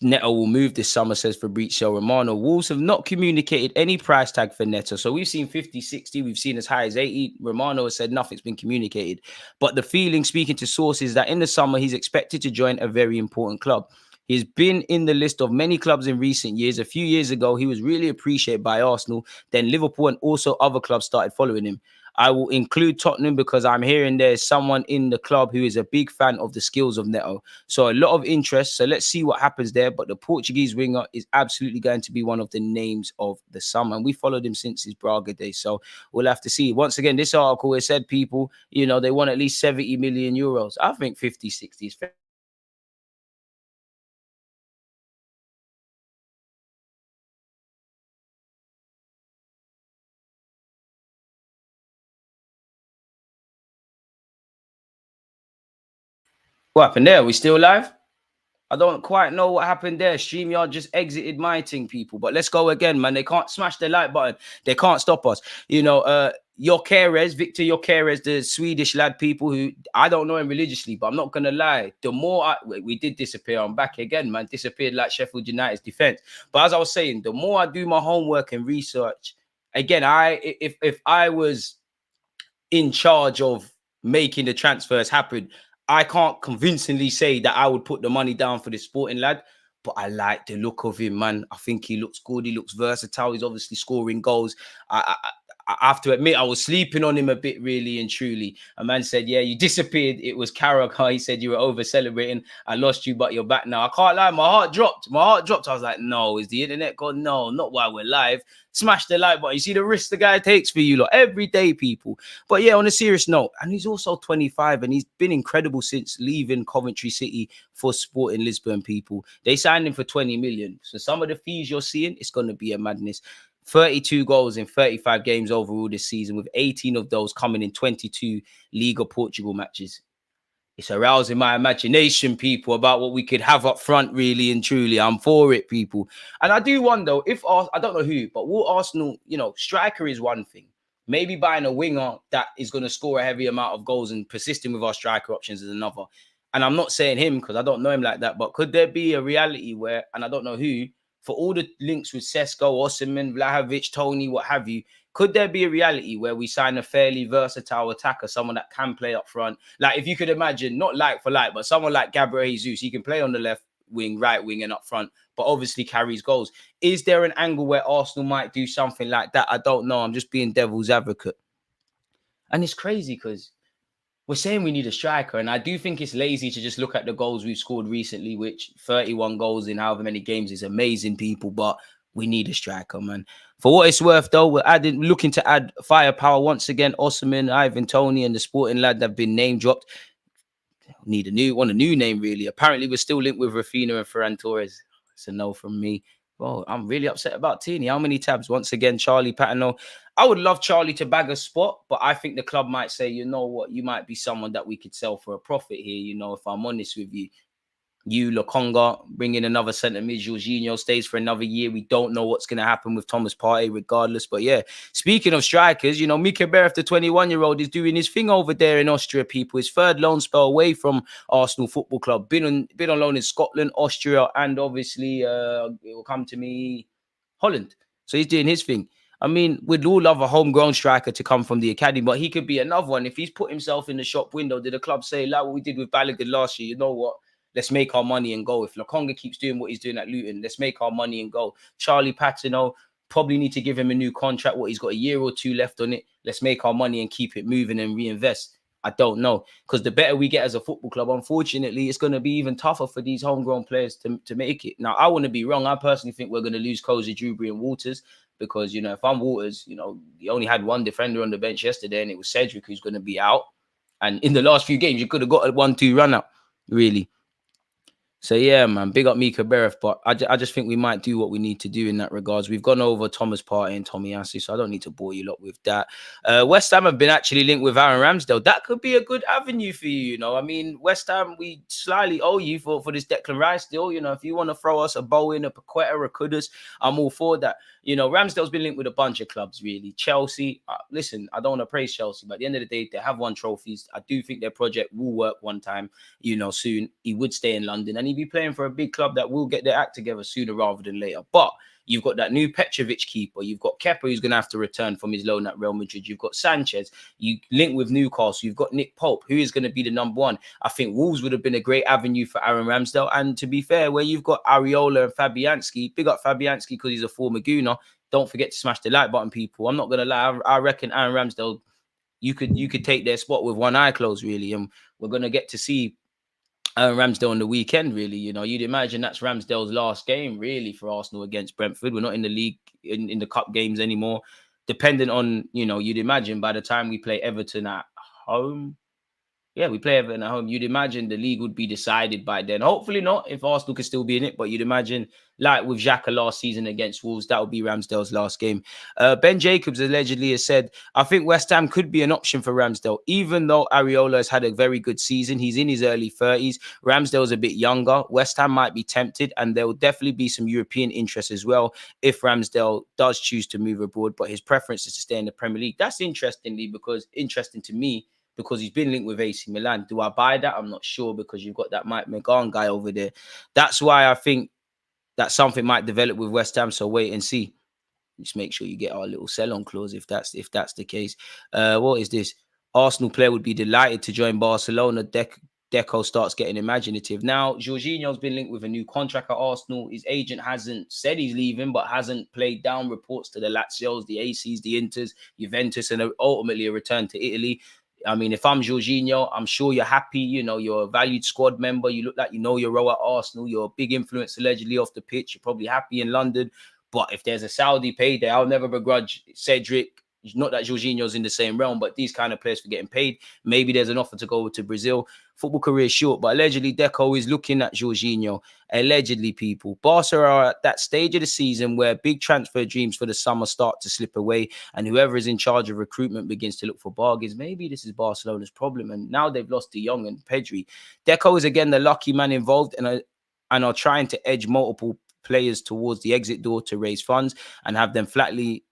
Neto will move this summer, says Fabrizio Romano. Wolves have not communicated any price tag for Neto. So we've seen 50, 60. We've seen as high as 80. Romano has said nothing's been communicated. But the feeling, speaking to sources, that in the summer, he's expected to join a very important club. He's been in the list of many clubs in recent years. A few years ago, he was really appreciated by Arsenal. Then Liverpool and also other clubs started following him. I will include Tottenham because I'm hearing there's someone in the club who is a big fan of the skills of Neto. So a lot of interest. So let's see what happens there. But the Portuguese winger is absolutely going to be one of the names of the summer. And we followed him since his Braga days. So we'll have to see. Once again, this article, it said people, they want at least 70 million euros. I think 50, 60 is fair. What happened there? Are we still live? I don't quite know what happened there. StreamYard just exited my thing, people. But let's go again, man. They can't smash the like button. They can't stop us. Gyokeres, Victor Gyokeres, the Swedish lad, people who I don't know him religiously, but I'm not gonna lie. The more we did disappear, I'm back again, man. Disappeared like Sheffield United's defense. But as I was saying, the more I do my homework and research, again, if I was in charge of making the transfers happen, I can't convincingly say that I would put the money down for this sporting lad, but I like the look of him, man. I think he looks good. He looks versatile. He's obviously scoring goals. I have to admit, I was sleeping on him a bit, really and truly. A man said, yeah, you disappeared. It was Carragher. He said you were over celebrating. I lost you, but you're back now. I can't lie. My heart dropped. I was like, no, is the internet gone? No, not while we're live. Smash the like button. You see the risk the guy takes for you lot every day, people. But yeah, on a serious note, and he's also 25 and he's been incredible since leaving Coventry City for Sporting Lisbon, people. They signed him for 20 million. So some of the fees you're seeing, it's going to be a madness. 32 goals in 35 games overall this season, with 18 of those coming in 22 Liga Portugal matches. It's arousing my imagination, people, about what we could have up front, really and truly. I'm for it, people. And I do wonder if, I don't know who, but will Arsenal, striker is one thing. Maybe buying a winger that is going to score a heavy amount of goals and persisting with our striker options is another. And I'm not saying him because I don't know him like that, but could there be a reality where, and I don't know who, for all the links with Sesko, Oshimen, Vlahovic, Tony, what have you, could there be a reality where we sign a fairly versatile attacker, someone that can play up front? Like, if you could imagine, not like for like, but someone like Gabriel Jesus, he can play on the left wing, right wing, and up front, but obviously carries goals. Is there an angle where Arsenal might do something like that? I don't know. I'm just being devil's advocate. And it's crazy because we're saying we need a striker, and I do think it's lazy to just look at the goals we've scored recently, which 31 goals in however many games is amazing, people, but we need a striker, man. For what it's worth, though, we're looking to add firepower once again. Oshimen, Ivan Toney, and the sporting lad have been name dropped. Need a new name, really. Apparently, we're still linked with Rafinha and Ferran Torres. It's a no from me. Well, I'm really upset about Tierney. How many tabs? Once again, Charlie Patino. I would love Charlie to bag a spot, but I think the club might say, you know what, you might be someone that we could sell for a profit here, if I'm honest with you. You, Lokonga, bring in another centre mid. Jorginho stays for another year. We don't know what's going to happen with Thomas Partey regardless. But yeah, speaking of strikers, Mika Beref, the 21-year-old, is doing his thing over there in Austria, people. His third loan spell away from Arsenal Football Club. Been on loan in Scotland, Austria, and obviously, it will come to me, Holland. So he's doing his thing. I mean, we'd all love a homegrown striker to come from the academy, but he could be another one. If he's put himself in the shop window, did the club say, like what we did with Balogun last year, you know what? Let's make our money and go. If Lokonga keeps doing what he's doing at Luton, let's make our money and go. Charlie Patino, probably need to give him a new contract. He's got a year or two left on it. Let's make our money and keep it moving and reinvest. I don't know. Because the better we get as a football club, unfortunately, it's going to be even tougher for these homegrown players to make it. Now, I want to be wrong. I personally think we're going to lose Cozy, Drewbury and Waters. Because, if I'm Waters, he only had one defender on the bench yesterday, and it was Cedric who's going to be out. And in the last few games, you could have got a 1-2 run out, really. So, yeah, man, big up Mika Beref, but I just think we might do what we need to do in that regards. We've gone over Thomas Partey and Tomiyasu, so I don't need to bore you lot with that. West Ham have been actually linked with Aaron Ramsdale. That could be a good avenue for you, I mean, West Ham, we slightly owe you for this Declan Rice deal. If you want to throw us a Bowen, a Paqueta, a Kudus, I'm all for that. Ramsdale's been linked with a bunch of clubs, really. Chelsea, listen, I don't want to praise Chelsea, but at the end of the day, they have won trophies. I do think their project will work one time, soon. He would stay in London, and he'd be playing for a big club that will get their act together sooner rather than later. But you've got that new Petrovic keeper. You've got Kepa, who's going to have to return from his loan at Real Madrid. You've got Sanchez. You link with Newcastle. You've got Nick Pope, who is going to be the number one. I think Wolves would have been a great avenue for Aaron Ramsdale. And to be fair, where you've got Areola and Fabianski, big up Fabianski because he's a former Gooner. Don't forget to smash the like button, people. I'm not going to lie. I reckon Aaron Ramsdale, you could take their spot with one eye closed, really. And we're going to get to see Aaron Ramsdale on the weekend, really. You'd imagine that's Ramsdale's last game, really, for Arsenal against Brentford. We're not in the league, in the cup games anymore. Depending on, you'd imagine by the time we play Everton at home, Yeah, we play Everton at home. You'd imagine the league would be decided by then. Hopefully not, if Arsenal could still be in it. But you'd imagine, like with Xhaka last season against Wolves, that would be Ramsdale's last game. Ben Jacobs allegedly has said, I think West Ham could be an option for Ramsdale. Even though Areola has had a very good season, he's in his early 30s. Ramsdale's a bit younger. West Ham might be tempted, and there will definitely be some European interest as well if Ramsdale does choose to move abroad. But his preference is to stay in the Premier League. That's interesting to me, because he's been linked with AC Milan. Do I buy that? I'm not sure, because you've got that Mike McGahn guy over there. That's why I think that something might develop with West Ham. So wait and see. Just make sure you get our little sell-on clause if that's the case. What is this? Arsenal player would be delighted to join Barcelona. Deco starts getting imaginative. Now, Jorginho's been linked with a new contract at Arsenal. His agent hasn't said he's leaving, but hasn't played down reports to the Lazios, the ACs, the Inters, Juventus, and ultimately a return to Italy. I mean, if I'm Jorginho, I'm sure you're happy. You know, you're a valued squad member. You look like you know your role at Arsenal. You're a big influence allegedly off the pitch. You're probably happy in London. But if there's a Saudi payday, I'll never begrudge Cedric. Not that Jorginho's in the same realm, but these kind of players for getting paid. Maybe there's an offer to go to Brazil. Football career is short, but allegedly Deco is looking at Jorginho. Allegedly, people. Barca are at that stage of the season where big transfer dreams for the summer start to slip away, and whoever is in charge of recruitment begins to look for bargains. Maybe this is Barcelona's problem, and now they've lost De Jong and Pedri. Deco is again the lucky man involved, and are trying to edge multiple players towards the exit door to raise funds and have them flatly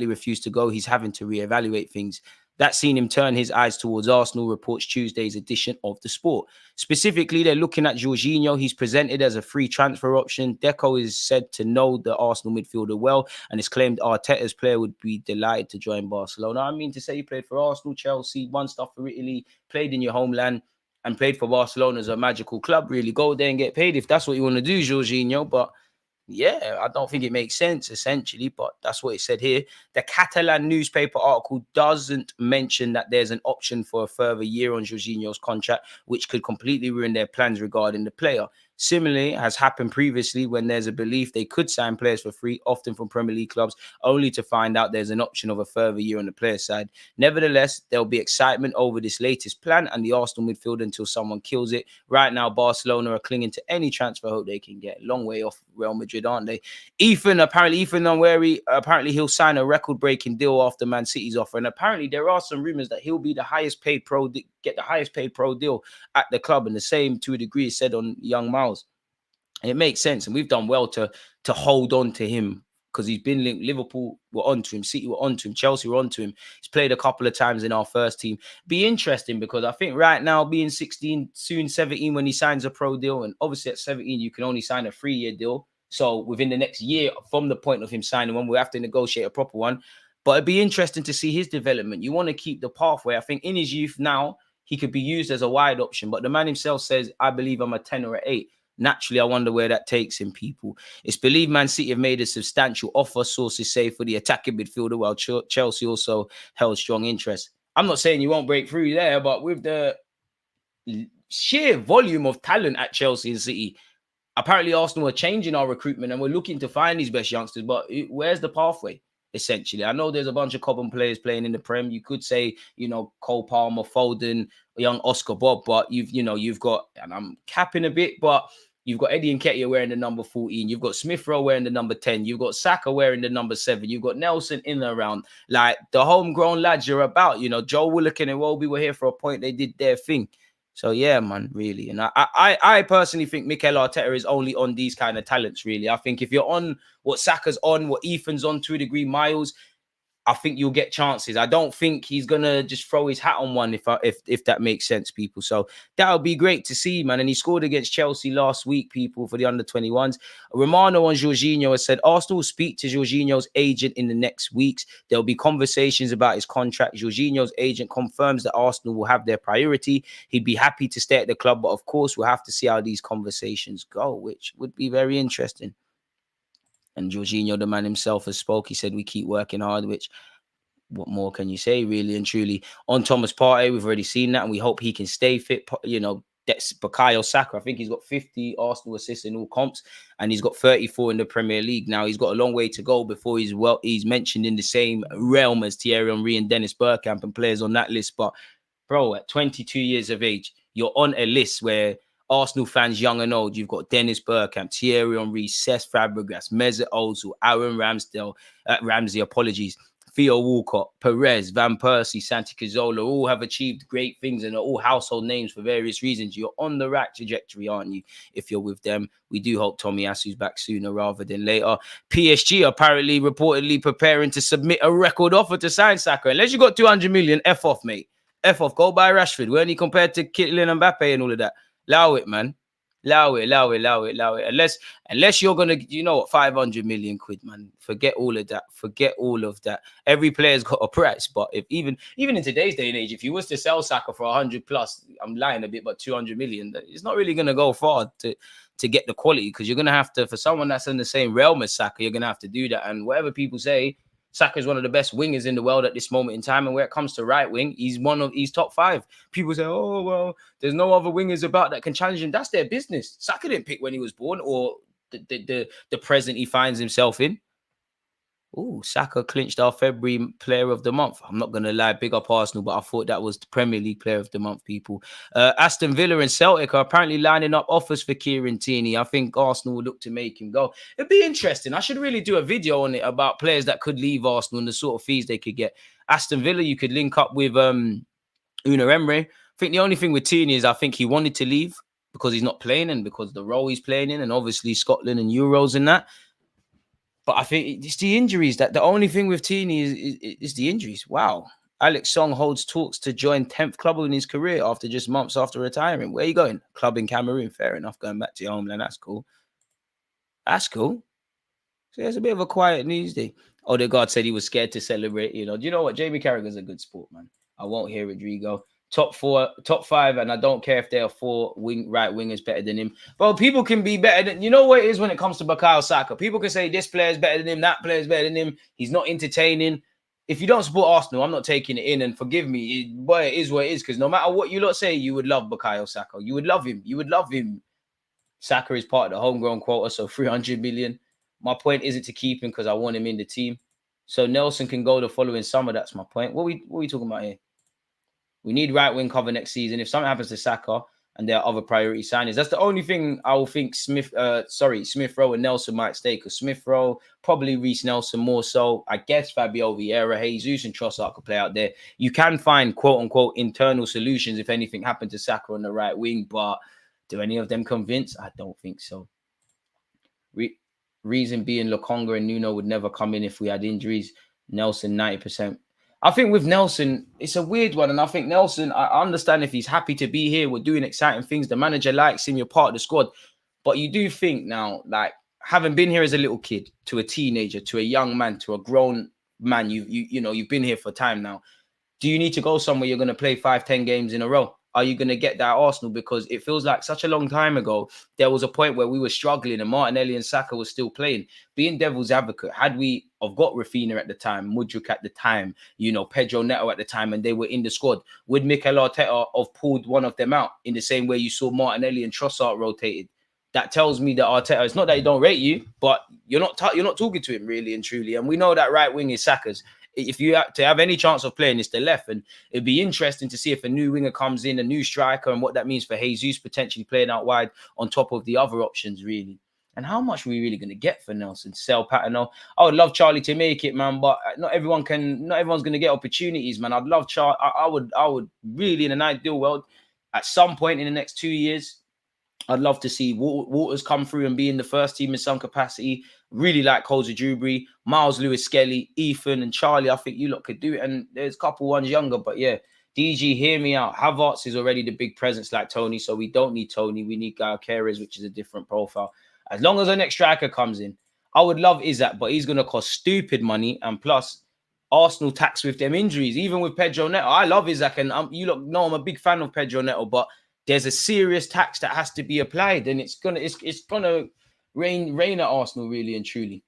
refuse to go. He's having to reevaluate things. That's seen him turn his eyes towards Arsenal, reports Tuesday's edition of The Sport. Specifically, they're looking at Jorginho. He's presented as a free transfer option. Deco is said to know the Arsenal midfielder well and has claimed Arteta's player would be delighted to join Barcelona. I mean, to say he played for Arsenal, Chelsea, won stuff for Italy, played in your homeland, and played for Barcelona as a magical club. Really, go there and get paid if that's what you want to do, Jorginho. But yeah, I don't think it makes sense, essentially, but that's what it said here. The Catalan newspaper article doesn't mention that there's an option for a further year on Jorginho's contract, which could completely ruin their plans regarding the player. Similarly, has happened previously when there's a belief they could sign players for free, often from Premier League clubs, only to find out there's an option of a further year on the player side. Nevertheless, there'll be excitement over this latest plan and the Arsenal midfield until someone kills it. Right now, Barcelona are clinging to any transfer hope they can get. Long way off Real Madrid, aren't they? Ethan Nwaneri, apparently he'll sign a record-breaking deal after Man City's offer. And apparently there are some rumors that he'll be the highest paid pro deal at the club. And the same, to a degree, is said on young Miles. And it makes sense. And we've done well to hold on to him, because he's been linked. Liverpool were onto him, City were onto him, Chelsea were onto him. He's played a couple of times in our first team. Be interesting, because I think right now, being 16, soon 17 when he signs a pro deal, and obviously at 17 you can only sign a 3-year deal. So within the next year, from the point of him signing one, we'll have to negotiate a proper one. But it'd be interesting to see his development. You want to keep the pathway. I think in his youth now, he could be used as a wide option. But the man himself says, I believe I'm a 10 or an 8. Naturally, I wonder where that takes him, people. It's believed Man City have made a substantial offer, sources say, for the attacking midfielder, while Chelsea also held strong interest. I'm not saying you won't break through there, but with the sheer volume of talent at Chelsea and City, apparently Arsenal are changing our recruitment and we're looking to find these best youngsters. But where's the pathway? Essentially, I know there's a bunch of Cobham players playing in the Prem. You could say, Cole Palmer, Foden, young Oscar Bob, but you've got, and I'm capping a bit, but you've got Eddie Nketiah wearing the number 14. You've got Smith Rowe wearing the number 10. You've got Saka wearing the number 7. You've got Nelson in and around. Like, the homegrown lads you're about. Joe Willock and Iwobi were here for a point. They did their thing. So, yeah, man, really. And I personally think Mikel Arteta is only on these kind of talents, really. I think if you're on what Saka's on, what Ethan's on to a degree, Miles, I think you'll get chances. I don't think he's going to just throw his hat on one, if that makes sense, people. So that would be great to see, man. And he scored against Chelsea last week, people, for the under-21s. Romano on Jorginho has said, Arsenal will speak to Jorginho's agent in the next weeks. There'll be conversations about his contract. Jorginho's agent confirms that Arsenal will have their priority. He'd be happy to stay at the club, but of course, we'll have to see how these conversations go, which would be very interesting. And Jorginho, the man himself, has spoke. He said, we keep working hard, which, what more can you say, really and truly? On Thomas Partey, we've already seen that, and we hope he can stay fit. That's Bukayo Saka. I think he's got 50 Arsenal assists in all comps, and he's got 34 in the Premier League. Now, he's got a long way to go before he's mentioned in the same realm as Thierry Henry and Dennis Bergkamp and players on that list. But bro, at 22 years of age, you're on a list where Arsenal fans, young and old, you've got Dennis Bergkamp, Thierry Henry, Cesc Fabregas, Mesut Ozil, Aaron Ramsey, apologies, Theo Walcott, Perez, Van Persie, Santi Cazorla, all have achieved great things and are all household names for various reasons. You're on the right trajectory, aren't you? If you're with them, we do hope Tomiyasu's back sooner rather than later. PSG apparently reportedly preparing to submit a record offer to sign Saka. Unless you got 200 million, F off, mate. F off. Go buy Rashford. Weren't he compared to Kylian Mbappe and all of that? Allow it, man. Allow it. Unless you're gonna, 500 million quid, man. Forget all of that. Every player's got a price, but if even in today's day and age, if you was to sell Saka for 100 plus, I'm lying a bit, but 200 million, it's not really gonna go far to get the quality, because you're gonna have to, for someone that's in the same realm as Saka, you're gonna have to do that. And whatever people say, Saka is one of the best wingers in the world at this moment in time. And where it comes to right wing, he's top 5. People say, oh, well, there's no other wingers about that can challenge him. That's their business. Saka didn't pick when he was born or the present he finds himself in. Oh, Saka clinched our February Player of the Month. I'm not going to lie, big up Arsenal, but I thought that was the Premier League Player of the Month, people. Aston Villa and Celtic are apparently lining up offers for Kieran Tierney. I think Arsenal will look to make him go. It'd be interesting. I should really do a video on it about players that could leave Arsenal and the sort of fees they could get. Aston Villa, you could link up with Una Emery. I think the only thing with Tierney is I think he wanted to leave because he's not playing and because the role he's playing in, and obviously Scotland and Euros and that. But I think it's the injuries. That the only thing with Tierney is the injuries. Wow. Alex Song holds talks to join 10th club in his career after just months after retiring. Where are you going? Club in Cameroon. Fair enough. Going back to your homeland. That's cool. So there's a bit of a quiet news day. Odegaard said he was scared to celebrate. Do you know what? Jamie Carragher's a good sport, man. I won't hear Rodrigo. Top 5, and I don't care if there are 4 right wingers better than him. Well, people can be better than... You know what it is when it comes to Bukayo Saka? People can say this player is better than him, that player is better than him. He's not entertaining. If you don't support Arsenal, I'm not taking it in, and forgive me. It is what it is, because no matter what you lot say, you would love Bukayo Saka. You would love him. Saka is part of the homegrown quota, so 300 million. My point isn't to keep him because I want him in the team. So Nelson can go the following summer. That's my point. What are we talking about here? We need right wing cover next season. If something happens to Saka and there are other priority signings, that's the only thing I will think Smith Rowe and Nelson might stay, because Smith Rowe, probably Reece Nelson more so. I guess Fabio Vieira, Jesus and Trossard could play out there. You can find quote unquote internal solutions if anything happened to Saka on the right wing, but do any of them convince? I don't think so. Reason being Lokonga and Nuno would never come in if we had injuries. Nelson 90%. I think with Nelson, it's a weird one. And I think Nelson, I understand if he's happy to be here, we're doing exciting things. The manager likes him, you're part of the squad. But you do think now, like, having been here as a little kid, to a teenager, to a young man, to a grown man, you've been here for time now. Do you need to go somewhere you're going to play 5-10 games in a row? Are you going to get that at Arsenal? Because it feels like such a long time ago, there was a point where we were struggling and Martinelli and Saka were still playing. Being devil's advocate, had we have got Rafinha at the time, Mudryk at the time, Pedro Neto at the time, and they were in the squad, would Mikel Arteta have pulled one of them out in the same way you saw Martinelli and Trossard rotated? That tells me that Arteta, it's not that he don't rate you, but you're not talking to him really and truly. And we know that right wing is Saka's. If you have to have any chance of playing, it's the left. And it'd be interesting to see if a new winger comes in, a new striker, and what that means for Jesus potentially playing out wide on top of the other options, really. And how much are we really going to get for Nelson? Sell Patino. I would love Charlie to make it, man, but not everyone's going to get opportunities, man. I'd love Charlie. I would really, in an ideal world, at some point in the next 2 years, I'd love to see Waters come through and be in the first team in some capacity. Really like Koza Drewbury, Miles Lewis-Skelly, Ethan and Charlie. I think you lot could do it. And there's a couple ones younger, but yeah. DG, hear me out. Havertz is already the big presence like Tony, so we don't need Tony. We need Gyokeres, which is a different profile. As long as the next striker comes in, I would love Isak, but he's going to cost stupid money. And plus, Arsenal tax with them injuries, even with Pedro Neto. I love Isak, and you lot know I'm a big fan of Pedro Neto, but there's a serious tax that has to be applied, and it's gonna rain at Arsenal, really and truly.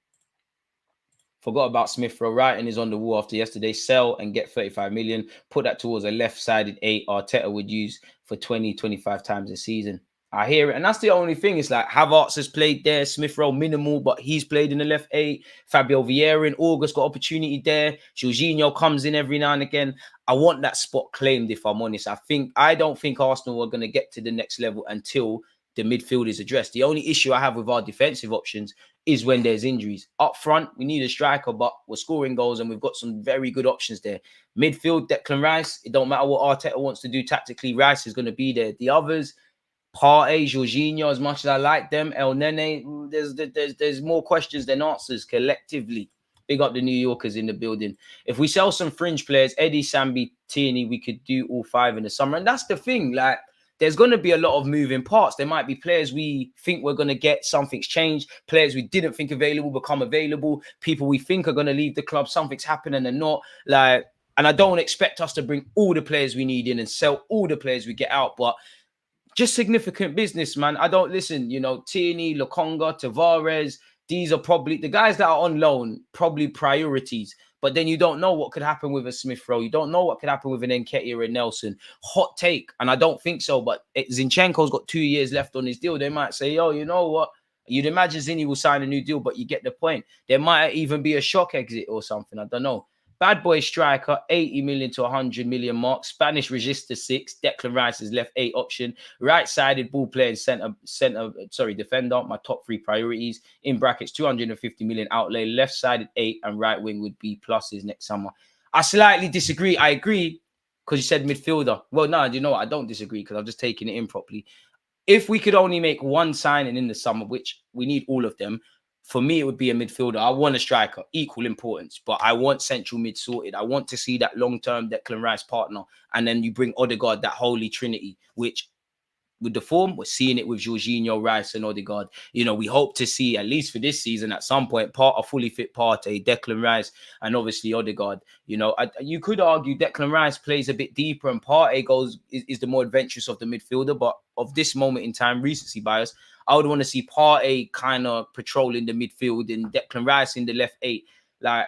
Forgot about Smith Rowe. Writing is on the wall after yesterday. Sell and get 35 million. Put that towards a left-sided 8 Arteta would use for 20-25 times a season. I hear it. And that's the only thing. It's like Havertz has played there, Smith Rowe minimal, but he's played in the left 8. Fabio Vieira in August got opportunity there. Jorginho comes in every now and again. I want that spot claimed, if I'm honest. I don't think Arsenal are going to get to the next level until the midfield is addressed. The only issue I have with our defensive options is when there's injuries. Up front, we need a striker, but we're scoring goals and we've got some very good options there. Midfield, Declan Rice, it don't matter what Arteta wants to do tactically, Rice is going to be there. The others, Partey, Jorginho, as much as I like them, El Nene, there's more questions than answers collectively. Big up the New Yorkers in the building. If we sell some fringe players, Eddie, Sambi, Tierney, we could do all 5 in the summer. And that's the thing, like, there's going to be a lot of moving parts. There might be players we think we're going to get, something's changed. Players we didn't think available become available. People we think are going to leave the club, something's happened and they're not. Like, and I don't expect us to bring all the players we need in and sell all the players we get out, but just significant business, man. I don't listen, Tierney, Lokonga, Tavares, these are probably the guys that are on loan, probably priorities. But then you don't know what could happen with a Smith Rowe. You don't know what could happen with an Nketiah or a Nelson. Hot take, and I don't think so, but Zinchenko's got 2 years left on his deal. They might say, yo, you know what? You'd imagine Zinni will sign a new deal, but you get the point. There might even be a shock exit or something. I don't know. Bad boy striker, 80 million to 100 million mark. Spanish register 6. Declan Rice is left 8 option. Right-sided ball player and defender. My top 3 priorities. In brackets, 250 million outlay. Left-sided 8 and right wing would be pluses next summer. I slightly disagree. I agree because you said midfielder. Well, no, you know what? I don't disagree because I've just taken it in properly. If we could only make one signing in the summer, which we need all of them, for me, it would be a midfielder. I want a striker, equal importance, but I want central mid sorted. I want to see that long-term Declan Rice partner. And then you bring Odegaard, that holy trinity, which with the form, we're seeing it with Jorginho, Rice and Odegaard. We hope to see, at least for this season, at some point, a fully fit Partey, Declan Rice, and obviously Odegaard. You could argue Declan Rice plays a bit deeper and Partey is the more adventurous of the midfielder, but of this moment in time, recency bias, I would want to see Partey kind of patrolling the midfield and Declan Rice in the left 8. Like,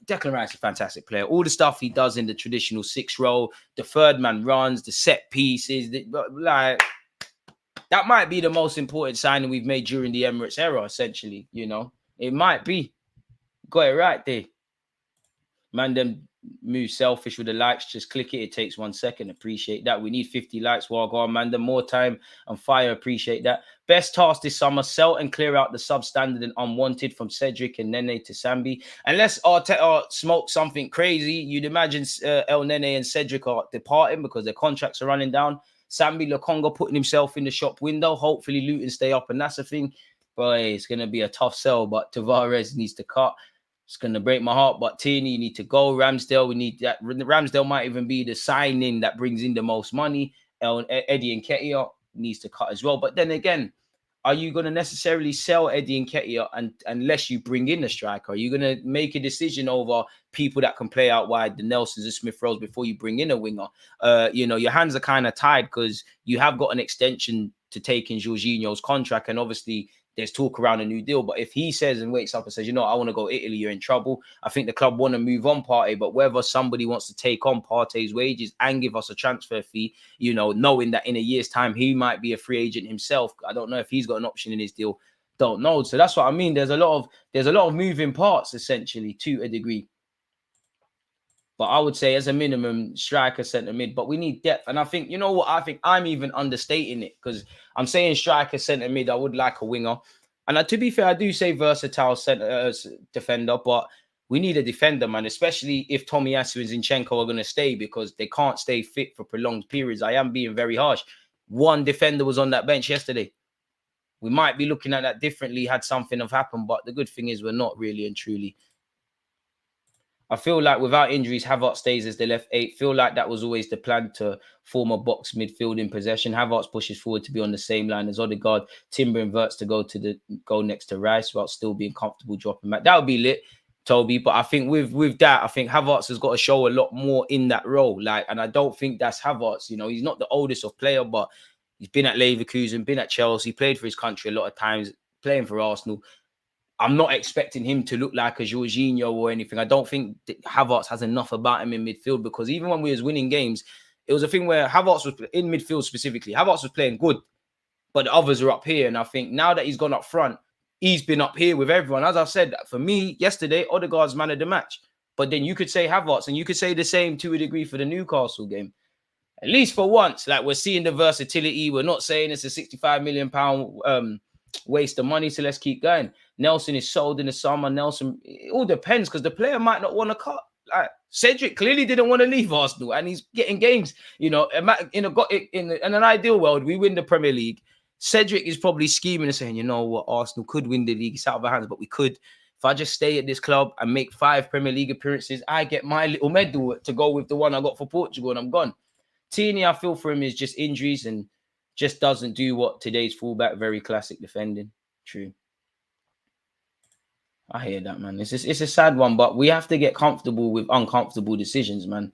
Declan Rice is a fantastic player. All the stuff he does in the traditional 6 role, the third man runs, the set pieces, that might be the most important signing we've made during the Emirates era, essentially. It might be. Got it right there. Man, them move selfish with the likes. Just click it. It takes 1 second. Appreciate that. We need 50 likes. Well, go on, man. The more time and fire. Appreciate that. Best task this summer: sell and clear out the substandard and unwanted from Cedric and Nene to Sambi. Unless Arteta smoke something crazy, you'd imagine El Nene and Cedric are departing because their contracts are running down. Sambi Lokonga putting himself in the shop window. Hopefully Luton stay up, and that's the thing. Boy, it's going to be a tough sell, but Tavares needs to cut. It's going to break my heart, but Tierney, you need to go. Ramsdale, we need that. Ramsdale might even be the signing that brings in the most money. Eddie Nketiah needs to cut as well. But then again, are you going to necessarily sell Eddie Nketiah unless you bring in a striker? Are you going to make a decision over people that can play out wide, the Nelsons and Smith Rowes, before you bring in a winger? Your hands are kind of tied because you have got an extension to take in Jorginho's contract, and obviously there's talk around a new deal. But if he says and wakes up and says, I want to go Italy, you're in trouble. I think the club want to move on Partey, but whether somebody wants to take on Partey's wages and give us a transfer fee, knowing that in a year's time, he might be a free agent himself. I don't know if he's got an option in his deal. Don't know. So that's what I mean. There's a lot of moving parts, essentially, to a degree. But I would say as a minimum, striker, centre mid. But we need depth. And I think, I think I'm even understating it because I'm saying striker, centre mid. I would like a winger. And to be fair, I do say versatile centre defender. But we need a defender, man, especially if Tomiyasu and Zinchenko are going to stay because they can't stay fit for prolonged periods. I am being very harsh. One defender was on that bench yesterday. We might be looking at that differently had something have happened. But the good thing is we're not really and truly. I feel like without injuries, Havertz stays as the left 8. Feel like that was always the plan to form a box midfield in possession. Havertz pushes forward to be on the same line as Odegaard. Timber inverts to go next to Rice while still being comfortable dropping back. That would be lit, Toby. But I think with that, I think Havertz has got to show a lot more in that role. And I don't think that's Havertz. He's not the oldest of player, but he's been at Leverkusen, been at Chelsea, played for his country a lot of times, playing for Arsenal. I'm not expecting him to look like a Jorginho or anything. I don't think Havertz has enough about him in midfield because even when we was winning games, it was a thing where Havertz was in midfield specifically. Havertz was playing good, but the others are up here. And I think now that he's gone up front, he's been up here with everyone. As I said, for me, yesterday, Odegaard's man of the match. But then you could say Havertz, and you could say the same to a degree for the Newcastle game. At least for once, like we're seeing the versatility. We're not saying it's a £65 million waste of money, so let's keep going. Nelson is sold in the summer. Nelson, it all depends because the player might not want to cut. Like Cedric clearly didn't want to leave Arsenal, and he's getting games. You know, in an ideal world, we win the Premier League. Cedric is probably scheming and saying, you know what, Arsenal could win the league. It's out of our hands, but we could. If I just stay at this club and make 5 Premier League appearances, I get my little medal to go with the one I got for Portugal, and I'm gone. Tierney, I feel for him, is just injuries and just doesn't do what today's fullback, very classic defending. True. I hear that, man. It's a sad one, but we have to get comfortable with uncomfortable decisions, man.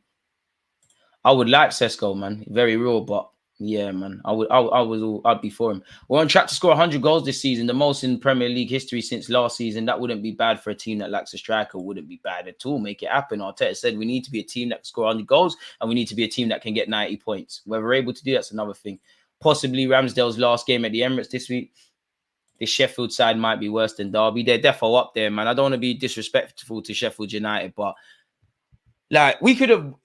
I would like Sesko, man. Very real, but yeah, man. I'd be for him. We're on track to score 100 goals this season, the most in Premier League history since last season. That wouldn't be bad for a team that lacks a striker. Wouldn't be bad at all. Make it happen. Arteta said we need to be a team that can score 100 goals, and we need to be a team that can get 90 points. Whether we're able to do that's another thing. Possibly Ramsdale's last game at the Emirates this week. The Sheffield side might be worse than Derby. They're defo up there, man. I don't want to be disrespectful to Sheffield United, but like we could have.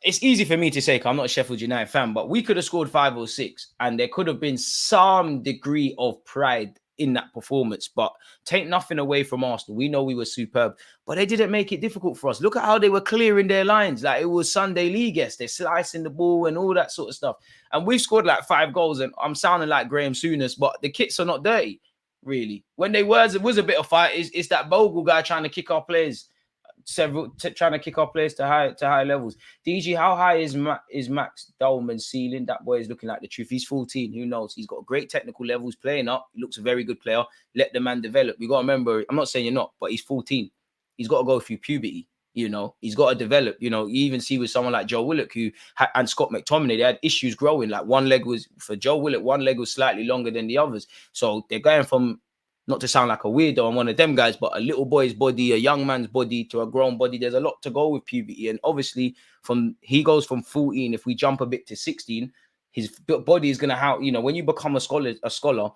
It's easy for me to say, because I'm not a Sheffield United fan, but we could have scored 5 or 6, and there could have been some degree of pride in that performance. But take nothing away from Arsenal. We know we were superb, but they didn't make it difficult for us. Look at how they were clearing their lines. Like it was Sunday League-esque. They're slicing the ball and all that sort of stuff. And we've scored like 5 goals, and I'm sounding like Graham Souness, but the kits are not dirty, really. When it was a bit of fight, it's that Bogle guy trying to kick our players. Trying to kick our players to high levels. DG, how high is Max Dolman's ceiling? That boy is looking like the truth. He's 14. Who knows? He's got great technical levels, playing up. He looks a very good player. Let the man develop. We got to remember, I'm not saying you're not, but he's 14. He's got to go through puberty. You know, he's got to develop. You know, you even see with someone like Joe Willock and Scott McTominay, they had issues growing. Like for Joe Willock, one leg was slightly longer than the others. So they're going from, not to sound like a weirdo and one of them guys, but a little boy's body, a young man's body to a grown body. There's a lot to go with puberty. And obviously, he goes from 14, if we jump a bit to 16, his body is going to have, you know, when you become a scholar,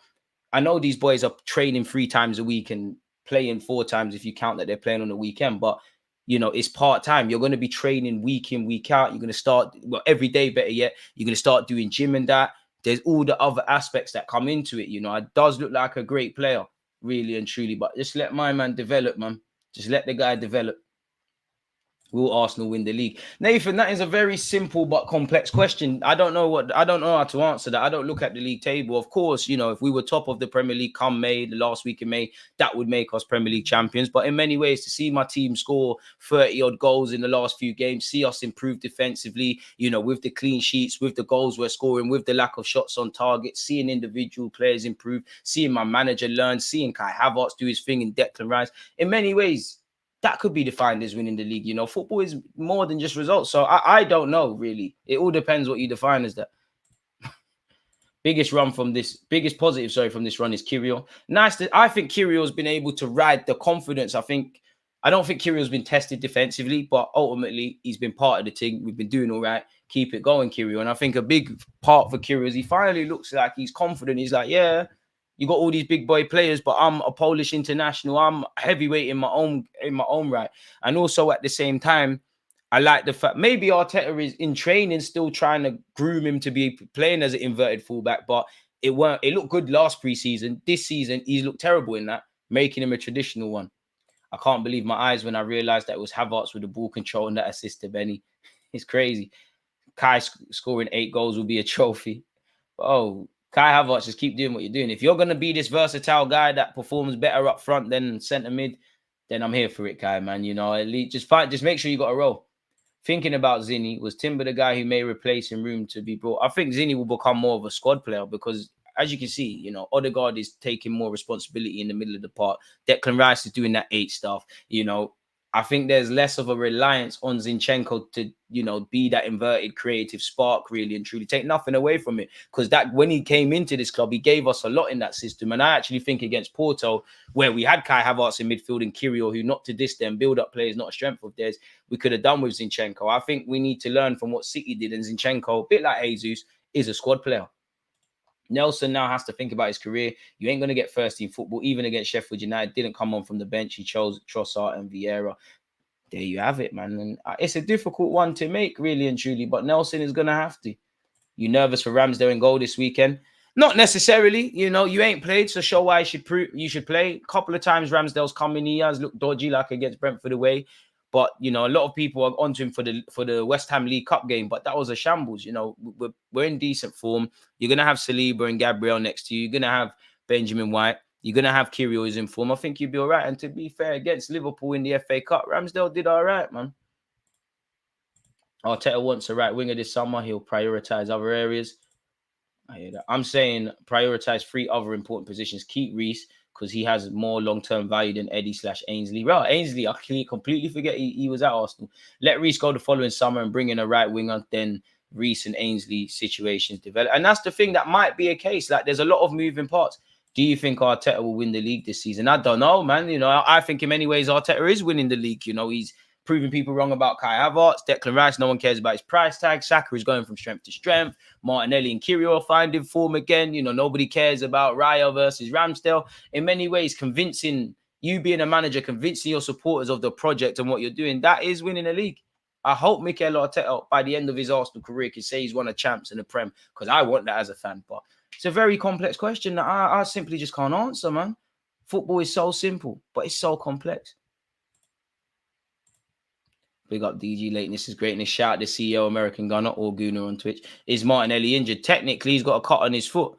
I know these boys are training 3 times a week and playing 4 times if you count that they're playing on the weekend. But, you know, it's part-time. You're going to be training week in, week out. You're going to start, well, every day, better yet. You're going to start doing gym and that. There's all the other aspects that come into it. You know, it does look like a great player, really and truly, but just let my man develop, man. Just let the guy develop. Will Arsenal win the league? Nathan, that is a very simple but complex question. I don't know how to answer that. I don't look at the league table. Of course, you know, if we were top of the Premier League come May, the last week in May, that would make us Premier League champions. But in many ways, to see my team score 30 odd goals in the last few games, see us improve defensively, you know, with the clean sheets, with the goals we're scoring, with the lack of shots on target, seeing individual players improve, seeing my manager learn, seeing Kai Havertz do his thing in Declan Rice. In many ways, that could be defined as winning the league. You know, football is more than just results. So I don't know, really. It all depends what you define as that. Biggest positive from this run is Kirill. I think Kirill's been able to ride the confidence. I don't think Kirill's been tested defensively, but ultimately he's been part of the team. We've been doing all right. Keep it going, Kirill. And I think a big part for Kirill is he finally looks like he's confident. He's like, yeah, you got all these big boy players, but I'm a Polish international. I'm heavyweight in my own right. And also at the same time, I like the fact maybe Arteta is in training still trying to groom him to be playing as an inverted fullback, but it looked good last preseason. This season, he's looked terrible in that, making him a traditional one. I can't believe my eyes when I realized that it was Havertz with the ball control and that assist to Benny. It's crazy. Kai scoring 8 goals will be a trophy. Oh, Kai Havertz, just keep doing what you're doing. If you're going to be this versatile guy that performs better up front than centre mid, then I'm here for it, Kai, man. You know, at least just make sure you got a role. Thinking about Zinni, was Timber the guy who may replace him room to be brought? I think Zinni will become more of a squad player because, as you can see, you know, Odegaard is taking more responsibility in the middle of the park. Declan Rice is doing that 8 stuff, you know. I think there's less of a reliance on Zinchenko to, you know, be that inverted creative spark, really and truly. Take nothing away from it, because that when he came into this club, he gave us a lot in that system. And I actually think against Porto, where we had Kai Havertz in midfield and Kirill, who not to diss them, build-up players, not a strength of theirs, we could have done with Zinchenko. I think we need to learn from what City did, and Zinchenko, a bit like Jesus, is a squad player. Nelson now has to think about his career. You ain't going to get first team football, even against Sheffield United. Didn't come on from the bench. He chose Trossard and Vieira. There you have it, man. And it's a difficult one to make, really and truly. But Nelson is going to have to. You nervous for Ramsdale in goal this weekend? Not necessarily. You know, you ain't played, so show why you should play. A couple of times Ramsdale's come in. He has looked dodgy, like against Brentford away. But, you know, a lot of people are onto him for the West Ham League Cup game. But that was a shambles. You know, we're in decent form. You're going to have Saliba and Gabriel next to you. You're going to have Benjamin White. You're going to have Kyrgios in form. I think you'll be all right. And to be fair, against Liverpool in the FA Cup, Ramsdale did all right, man. Arteta wants a right winger this summer. He'll prioritise other areas. I hear that. I'm saying prioritise 3 other important positions. Keep Reece, because he has more long-term value than Eddie/Ainsley. Well, Ainsley, I completely forget he was at Arsenal. Let Reece go the following summer and bring in a right winger, then Reece and Ainsley situations develop. And that's the thing, that might be a case. Like, there's a lot of moving parts. Do you think Arteta will win the league this season? I don't know, man. You know, I think in many ways Arteta is winning the league. You know, he's proving people wrong about Kai Havertz, Declan Rice. No one cares about his price tag. Saka is going from strength to strength. Martinelli and Kyrgios are finding form again. You know, nobody cares about Raya versus Ramsdale. In many ways, convincing you being a manager, convincing your supporters of the project and what you're doing, that is winning a league. I hope Mikel Arteta, by the end of his Arsenal career, can say he's won a champs in the Prem, because I want that as a fan. But it's a very complex question that I simply just can't answer, man. Football is so simple, but it's so complex. Big up DG Lateness is greatness. Shout out to CEO American Gunner or Gooner on Twitch. Is Martinelli injured? Technically, he's got a cut on his foot.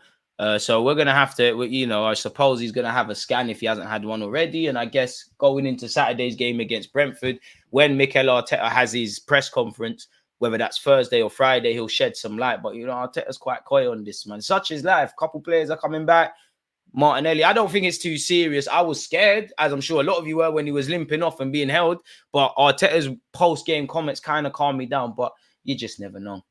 So we're going to have to, you know, I suppose he's going to have a scan if he hasn't had one already. And I guess going into Saturday's game against Brentford, when Mikel Arteta has his press conference, whether that's Thursday or Friday, he'll shed some light. But, you know, Arteta's quite coy on this, man. Such is life. A couple players are coming back. Martinelli, I don't think it's too serious. I was scared, as I'm sure a lot of you were, when he was limping off and being held. But Arteta's post-game comments kind of calmed me down. But you just never know.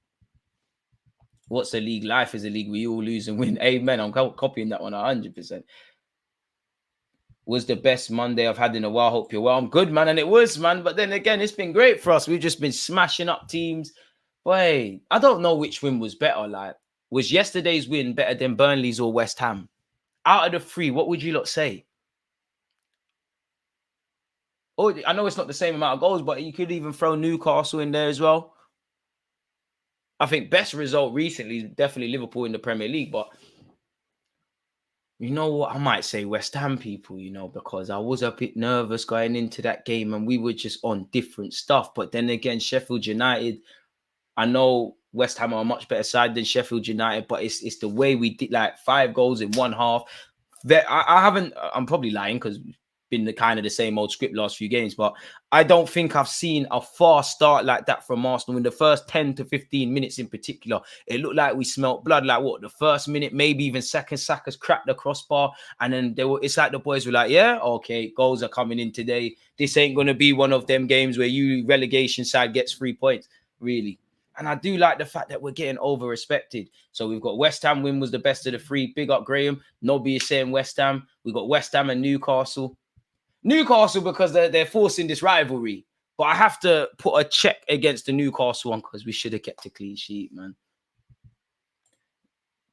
What's the league? Life is a league. We all lose and win. Amen. I'm copying that one 100%. Was the best Monday I've had in a while. Hope you're well. I'm good, man. And it was, man. But then again, it's been great for us. We've just been smashing up teams. Boy, I don't know which win was better. Like, was yesterday's win better than Burnley's or West Ham? Out of the 3, what would you lot say? Oh, I know it's not the same amount of goals, but you could even throw Newcastle in there as well. I think best result recently is definitely Liverpool in the Premier League, but you know what? I might say West Ham, people, you know, because I was a bit nervous going into that game and we were just on different stuff. But then again, Sheffield United, I know West Ham are a much better side than Sheffield United, but it's the way we did, like 5 goals in one half. I'm probably lying because it's been the same old script last few games, but I don't think I've seen a fast start like that from Arsenal. In the first 10 to 15 minutes in particular, it looked like we smelt blood. Like what, the first minute, maybe even second, Saka's cracked the crossbar. And then it's like the boys were like, yeah, okay, goals are coming in today. This ain't going to be one of them games where you relegation side gets 3 points, really. And I do like the fact that we're getting over-respected. So we've got West Ham win was the best of the 3. Big up Graham. Nobby is saying West Ham. We've got West Ham and Newcastle. Newcastle because they're forcing this rivalry. But I have to put a check against the Newcastle one because we should have kept a clean sheet, man.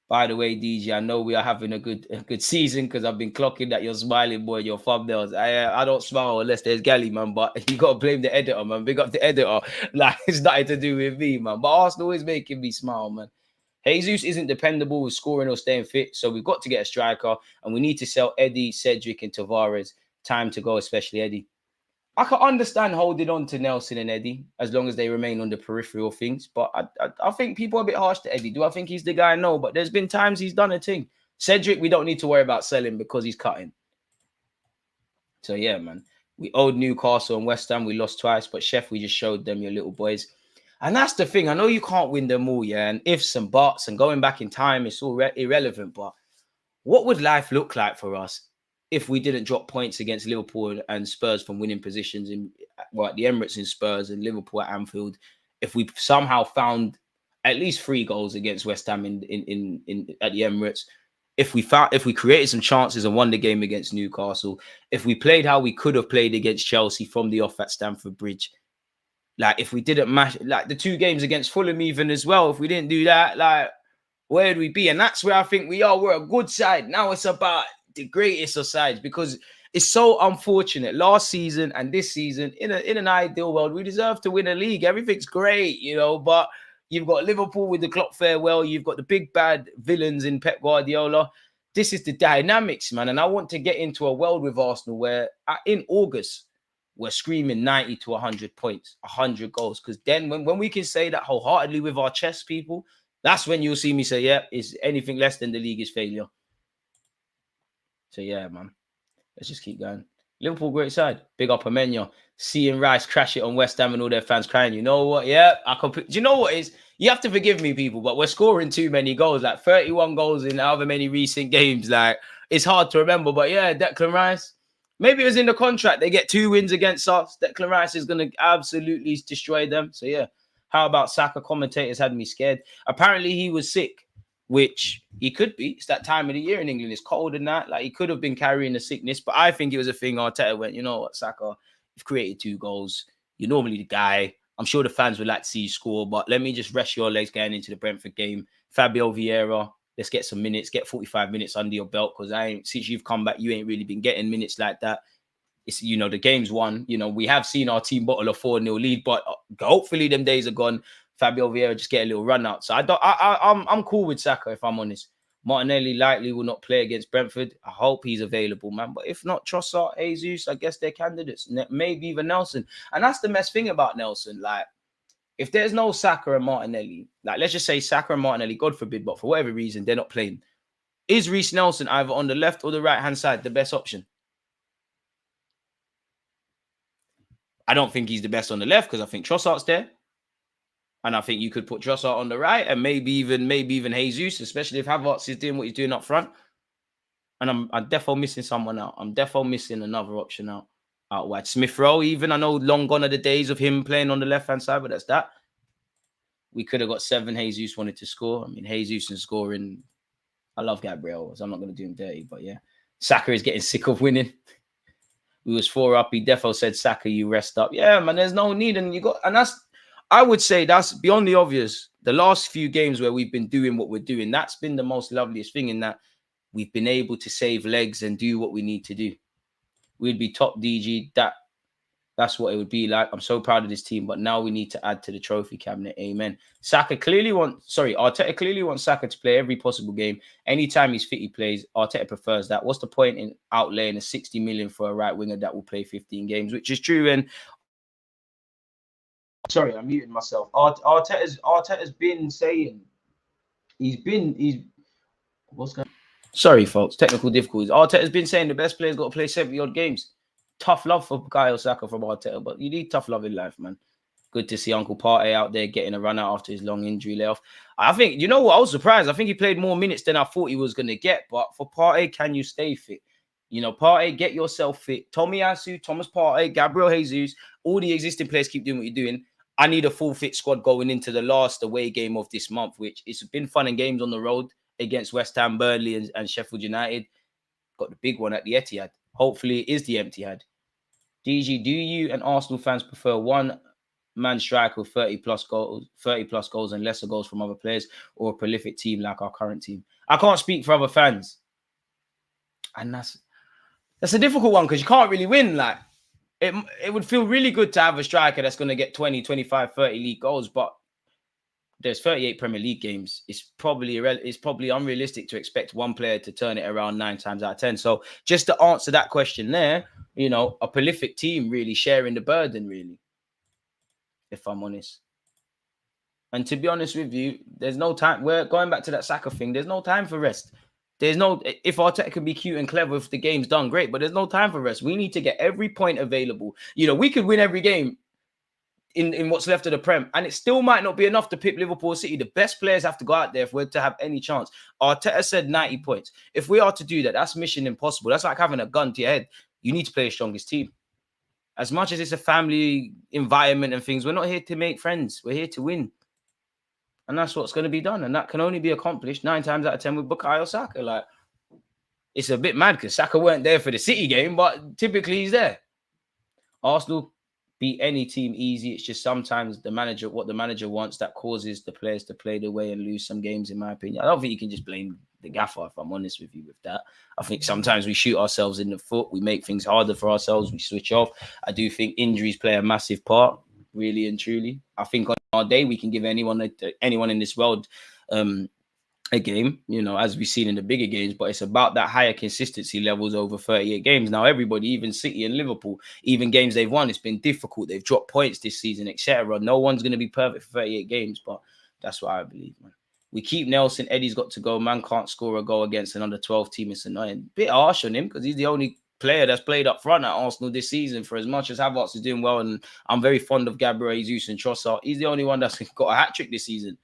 By the way, DJ, I know we are having a good season because I've been clocking that you're smiling, boy, your thumbnails. I don't smile unless there's galley, man, but you got to blame the editor, man. Big up the editor. Like, it's nothing to do with me, man. But Arsenal is making me smile, man. Jesus isn't dependable with scoring or staying fit, so we've got to get a striker, and we need to sell Eddie, Cedric, and Tavares. Time to go, especially Eddie. I can understand holding on to Nelson and Eddie as long as they remain on the peripheral things. But I think people are a bit harsh to Eddie. Do I think he's the guy? No, but there's been times he's done a thing. Cedric, we don't need to worry about selling because he's cutting. So, yeah, man. We owed Newcastle and West Ham. We lost twice, but Chef, we just showed them your little boys. And that's the thing. I know you can't win them all, yeah, and ifs and buts and going back in time, it's all irrelevant. But what would life look like for us if we didn't drop points against Liverpool and Spurs from winning positions at the Emirates in Spurs and Liverpool at Anfield? If we somehow found at least 3 goals against West Ham at the Emirates, if we created some chances and won the game against Newcastle, if we played how we could have played against Chelsea from the off at Stamford Bridge, like if we didn't mash like the 2 games against Fulham even as well, if we didn't do that, like where would we be? And that's where I think we are. We're a good side. Now it's about the greatest of sides because it's so unfortunate. Last season and this season, in an ideal world, we deserve to win a league. Everything's great, you know, but you've got Liverpool with the clock farewell. You've got the big bad villains in Pep Guardiola. This is the dynamics, man. And I want to get into a world with Arsenal where in August, we're screaming 90 to 100 points, 100 goals. Because then when we can say that wholeheartedly with our chest, people, that's when you'll see me say, yeah, is anything less than the league is failure. So, yeah, man. Let's just keep going. Liverpool, great side. Big up Amenya. Seeing Rice crash it on West Ham and all their fans crying. You know what? Yeah, do you know what is? You have to forgive me, people, but we're scoring too many goals. Like 31 goals in however many recent games. Like, it's hard to remember. But, yeah, Declan Rice. Maybe it was in the contract. They get 2 wins against us. Declan Rice is going to absolutely destroy them. So, yeah. How about Saka? Commentators had me scared. Apparently, he was sick, which he could be. It's that time of the year in England. It's cold and that. Like, he could have been carrying a sickness. But I think it was a thing Arteta went, you know what, Saka, you've created 2 goals. You're normally the guy. I'm sure the fans would like to see you score. But let me just rest your legs going into the Brentford game. Fabio Vieira, let's get some minutes. Get 45 minutes under your belt. Because since you've come back, you ain't really been getting minutes like that. It's, you know, the game's won. You know, we have seen our team bottle a 4-0 lead, but hopefully them days are gone. Fabio Vieira just get a little run out. So I'm cool with Saka, if I'm honest. Martinelli likely will not play against Brentford. I hope he's available, man. But if not, Trossard, Jesus, I guess they're candidates. Maybe even Nelson. And that's the mess thing about Nelson. Like, if there's no Saka and Martinelli, like, let's just say Saka and Martinelli, God forbid, but for whatever reason, they're not playing. Is Reece Nelson either on the left or the right-hand side the best option? I don't think he's the best on the left because I think Trossard's there. And I think you could put Trossard on the right and maybe even Jesus, especially if Havertz is doing what he's doing up front. And I'm definitely missing someone out. I'm definitely missing another option out wide. Smith Rowe, even. I know long gone are the days of him playing on the left-hand side, but that's that. We could have got 7. Jesus wanted to score. I mean, Jesus and scoring. I love Gabriel, so I'm not going to do him dirty. But yeah, Saka is getting sick of winning. We was 4 up. He defo said, Saka, you rest up. Yeah, man, there's no need. And I would say that's beyond the obvious. The last few games where we've been doing what we're doing, that's been the most loveliest thing in that we've been able to save legs and do what we need to do. We'd be top DG. That's what it would be like. I'm so proud of this team, but now we need to add to the trophy cabinet. Amen. Arteta clearly wants Saka to play every possible game. Anytime he's fit, he plays. Arteta prefers that. What's the point in outlaying a 60 million for a right winger that will play 15 games, which is true. And sorry, I muted myself. Arteta's been saying what's going on? Sorry, folks, technical difficulties. Arteta's been saying the best player's got to play 70 odd games. Tough love for Bukayo Saka from Arteta, but you need tough love in life, man. Good to see Uncle Partey out there getting a run out after his long injury layoff. I think, you know what, I was surprised. I think he played more minutes than I thought he was going to get. But for Partey, can you stay fit? You know, Partey, get yourself fit. Tomiyasu, Thomas Partey, Gabriel Jesus, all the existing players keep doing what you're doing. I need a full fit squad going into the last away game of this month, which it's been fun and games on the road against West Ham, Burnley and Sheffield United. Got the big one at the Etihad. Hopefully it is the Etihad. DG, do you and Arsenal fans prefer one-man striker with 30 plus goals and lesser goals from other players, or a prolific team like our current team? I can't speak for other fans. And that's a difficult one because you can't really win. Like, it would feel really good to have a striker that's going to get 20, 25, 30 league goals, but there's 38 Premier League games. It's probably unrealistic to expect one player to turn it around 9 times out of 10. So just to answer that question there, you know, a prolific team really sharing the burden, really, if I'm honest. And to be honest with you, there's no time. We're going back to that Saka thing. There's no time for rest. If Arteta can be cute and clever if the game's done, great, but there's no time for rest. We need to get every point available. You know, we could win every game in what's left of the Prem, and it still might not be enough to pick Liverpool City. The best players have to go out there if we're to have any chance. Arteta said 90 points. If we are to do that, that's mission impossible. That's like having a gun to your head. You need to play the strongest team. As much as it's a family environment and things, we're not here to make friends. We're here to win. And that's what's going to be done. And that can only be accomplished 9 times out of 10 with Bukayo Saka. Like, it's a bit mad because Saka weren't there for the City game, but typically he's there. Arsenal beat any team easy. It's just sometimes what the manager wants that causes the players to play the way and lose some games, in my opinion. I don't think you can just blame the gaffer, if I'm honest with you with that. I think sometimes we shoot ourselves in the foot. We make things harder for ourselves. We switch off. I do think injuries play a massive part, really and truly. I think on our day, we can give anyone in this world a game, you know, as we've seen in the bigger games, but it's about that higher consistency levels over 38 games. Now, everybody, even City and Liverpool, even games they've won, it's been difficult. They've dropped points this season, etc. No one's going to be perfect for 38 games, but that's what I believe, man. We keep Nelson. Eddie's got to go. Man can't score a goal against an under 12 team. It's annoying. Bit harsh on him because he's the only player that's played up front at Arsenal this season. For as much as Havertz is doing well, and I'm very fond of Gabriel Jesus and Trossard, he's the only one that's got a hat-trick this season.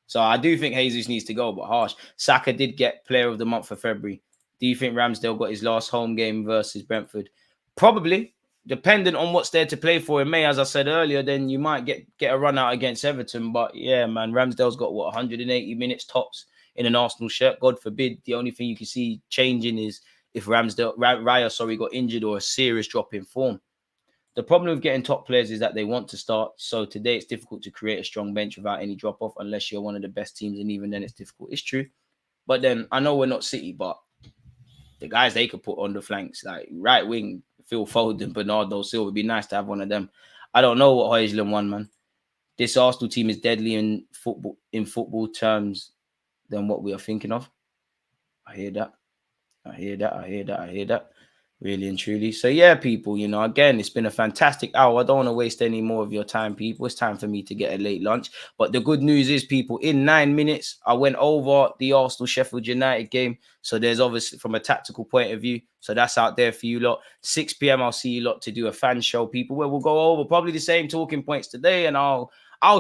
So I do think Jesus needs to go, but harsh. Saka did get player of the month for February. Do you think Ramsdale got his last home game versus Brentford? Probably. Dependent on what's there to play for in May, as I said earlier, then you might get a run out against Everton. But yeah, man, Ramsdale's got, 180 minutes tops in an Arsenal shirt. God forbid. The only thing you can see changing is if Raya got injured or a serious drop in form. The problem with getting top players is that they want to start. So today it's difficult to create a strong bench without any drop-off unless you're one of the best teams, and even then it's difficult. It's true. But then I know we're not City, but the guys they could put on the flanks, like right wing, Phil Foden, Bernardo Silva, would be nice to have one of them. I don't know what Højlund won, man. This Arsenal team is deadly in football terms than what we are thinking of. I hear that. Really and truly. So yeah, people, you know, again, it's been a fantastic hour. I don't want to waste any more of your time, people. It's time for me to get a late lunch. But the good news is, people, in 9 minutes, I went over the Arsenal-Sheffield United game. So there's obviously from a tactical point of view. So that's out there for you lot. 6 p.m. I'll see you lot to do a fan show, people, where we'll go over probably the same talking points today. And I'll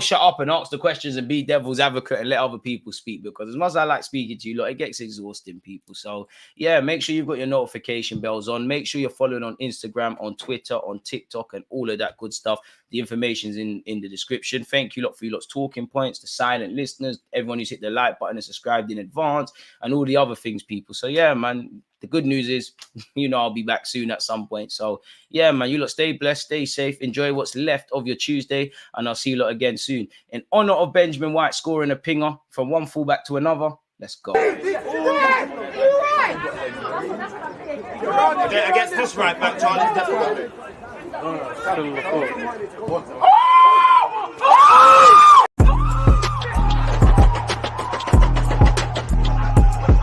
shut up and ask the questions and be devil's advocate and let other people speak, because as much as I like speaking to you lot, it gets exhausting, people. So yeah, make sure you've got your notification bells on. Make sure you're following on Instagram, on Twitter, on TikTok, and all of that good stuff. The information's in the description. Thank you lot for your lot's talking points, the silent listeners, everyone who's hit the like button and subscribed in advance, and all the other things, people. So yeah, man, the good news is, you know, I'll be back soon at some point. So yeah, man, you lot stay blessed, stay safe, enjoy what's left of your Tuesday, and I'll see you lot again soon. In honor of Benjamin White scoring a pinger from one fullback to another, let's go. Against this right back, Charlie.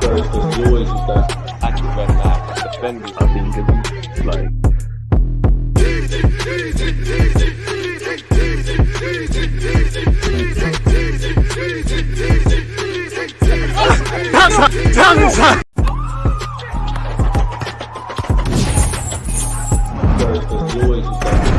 There's always just that active when that defenders have been given, like. There's always just that.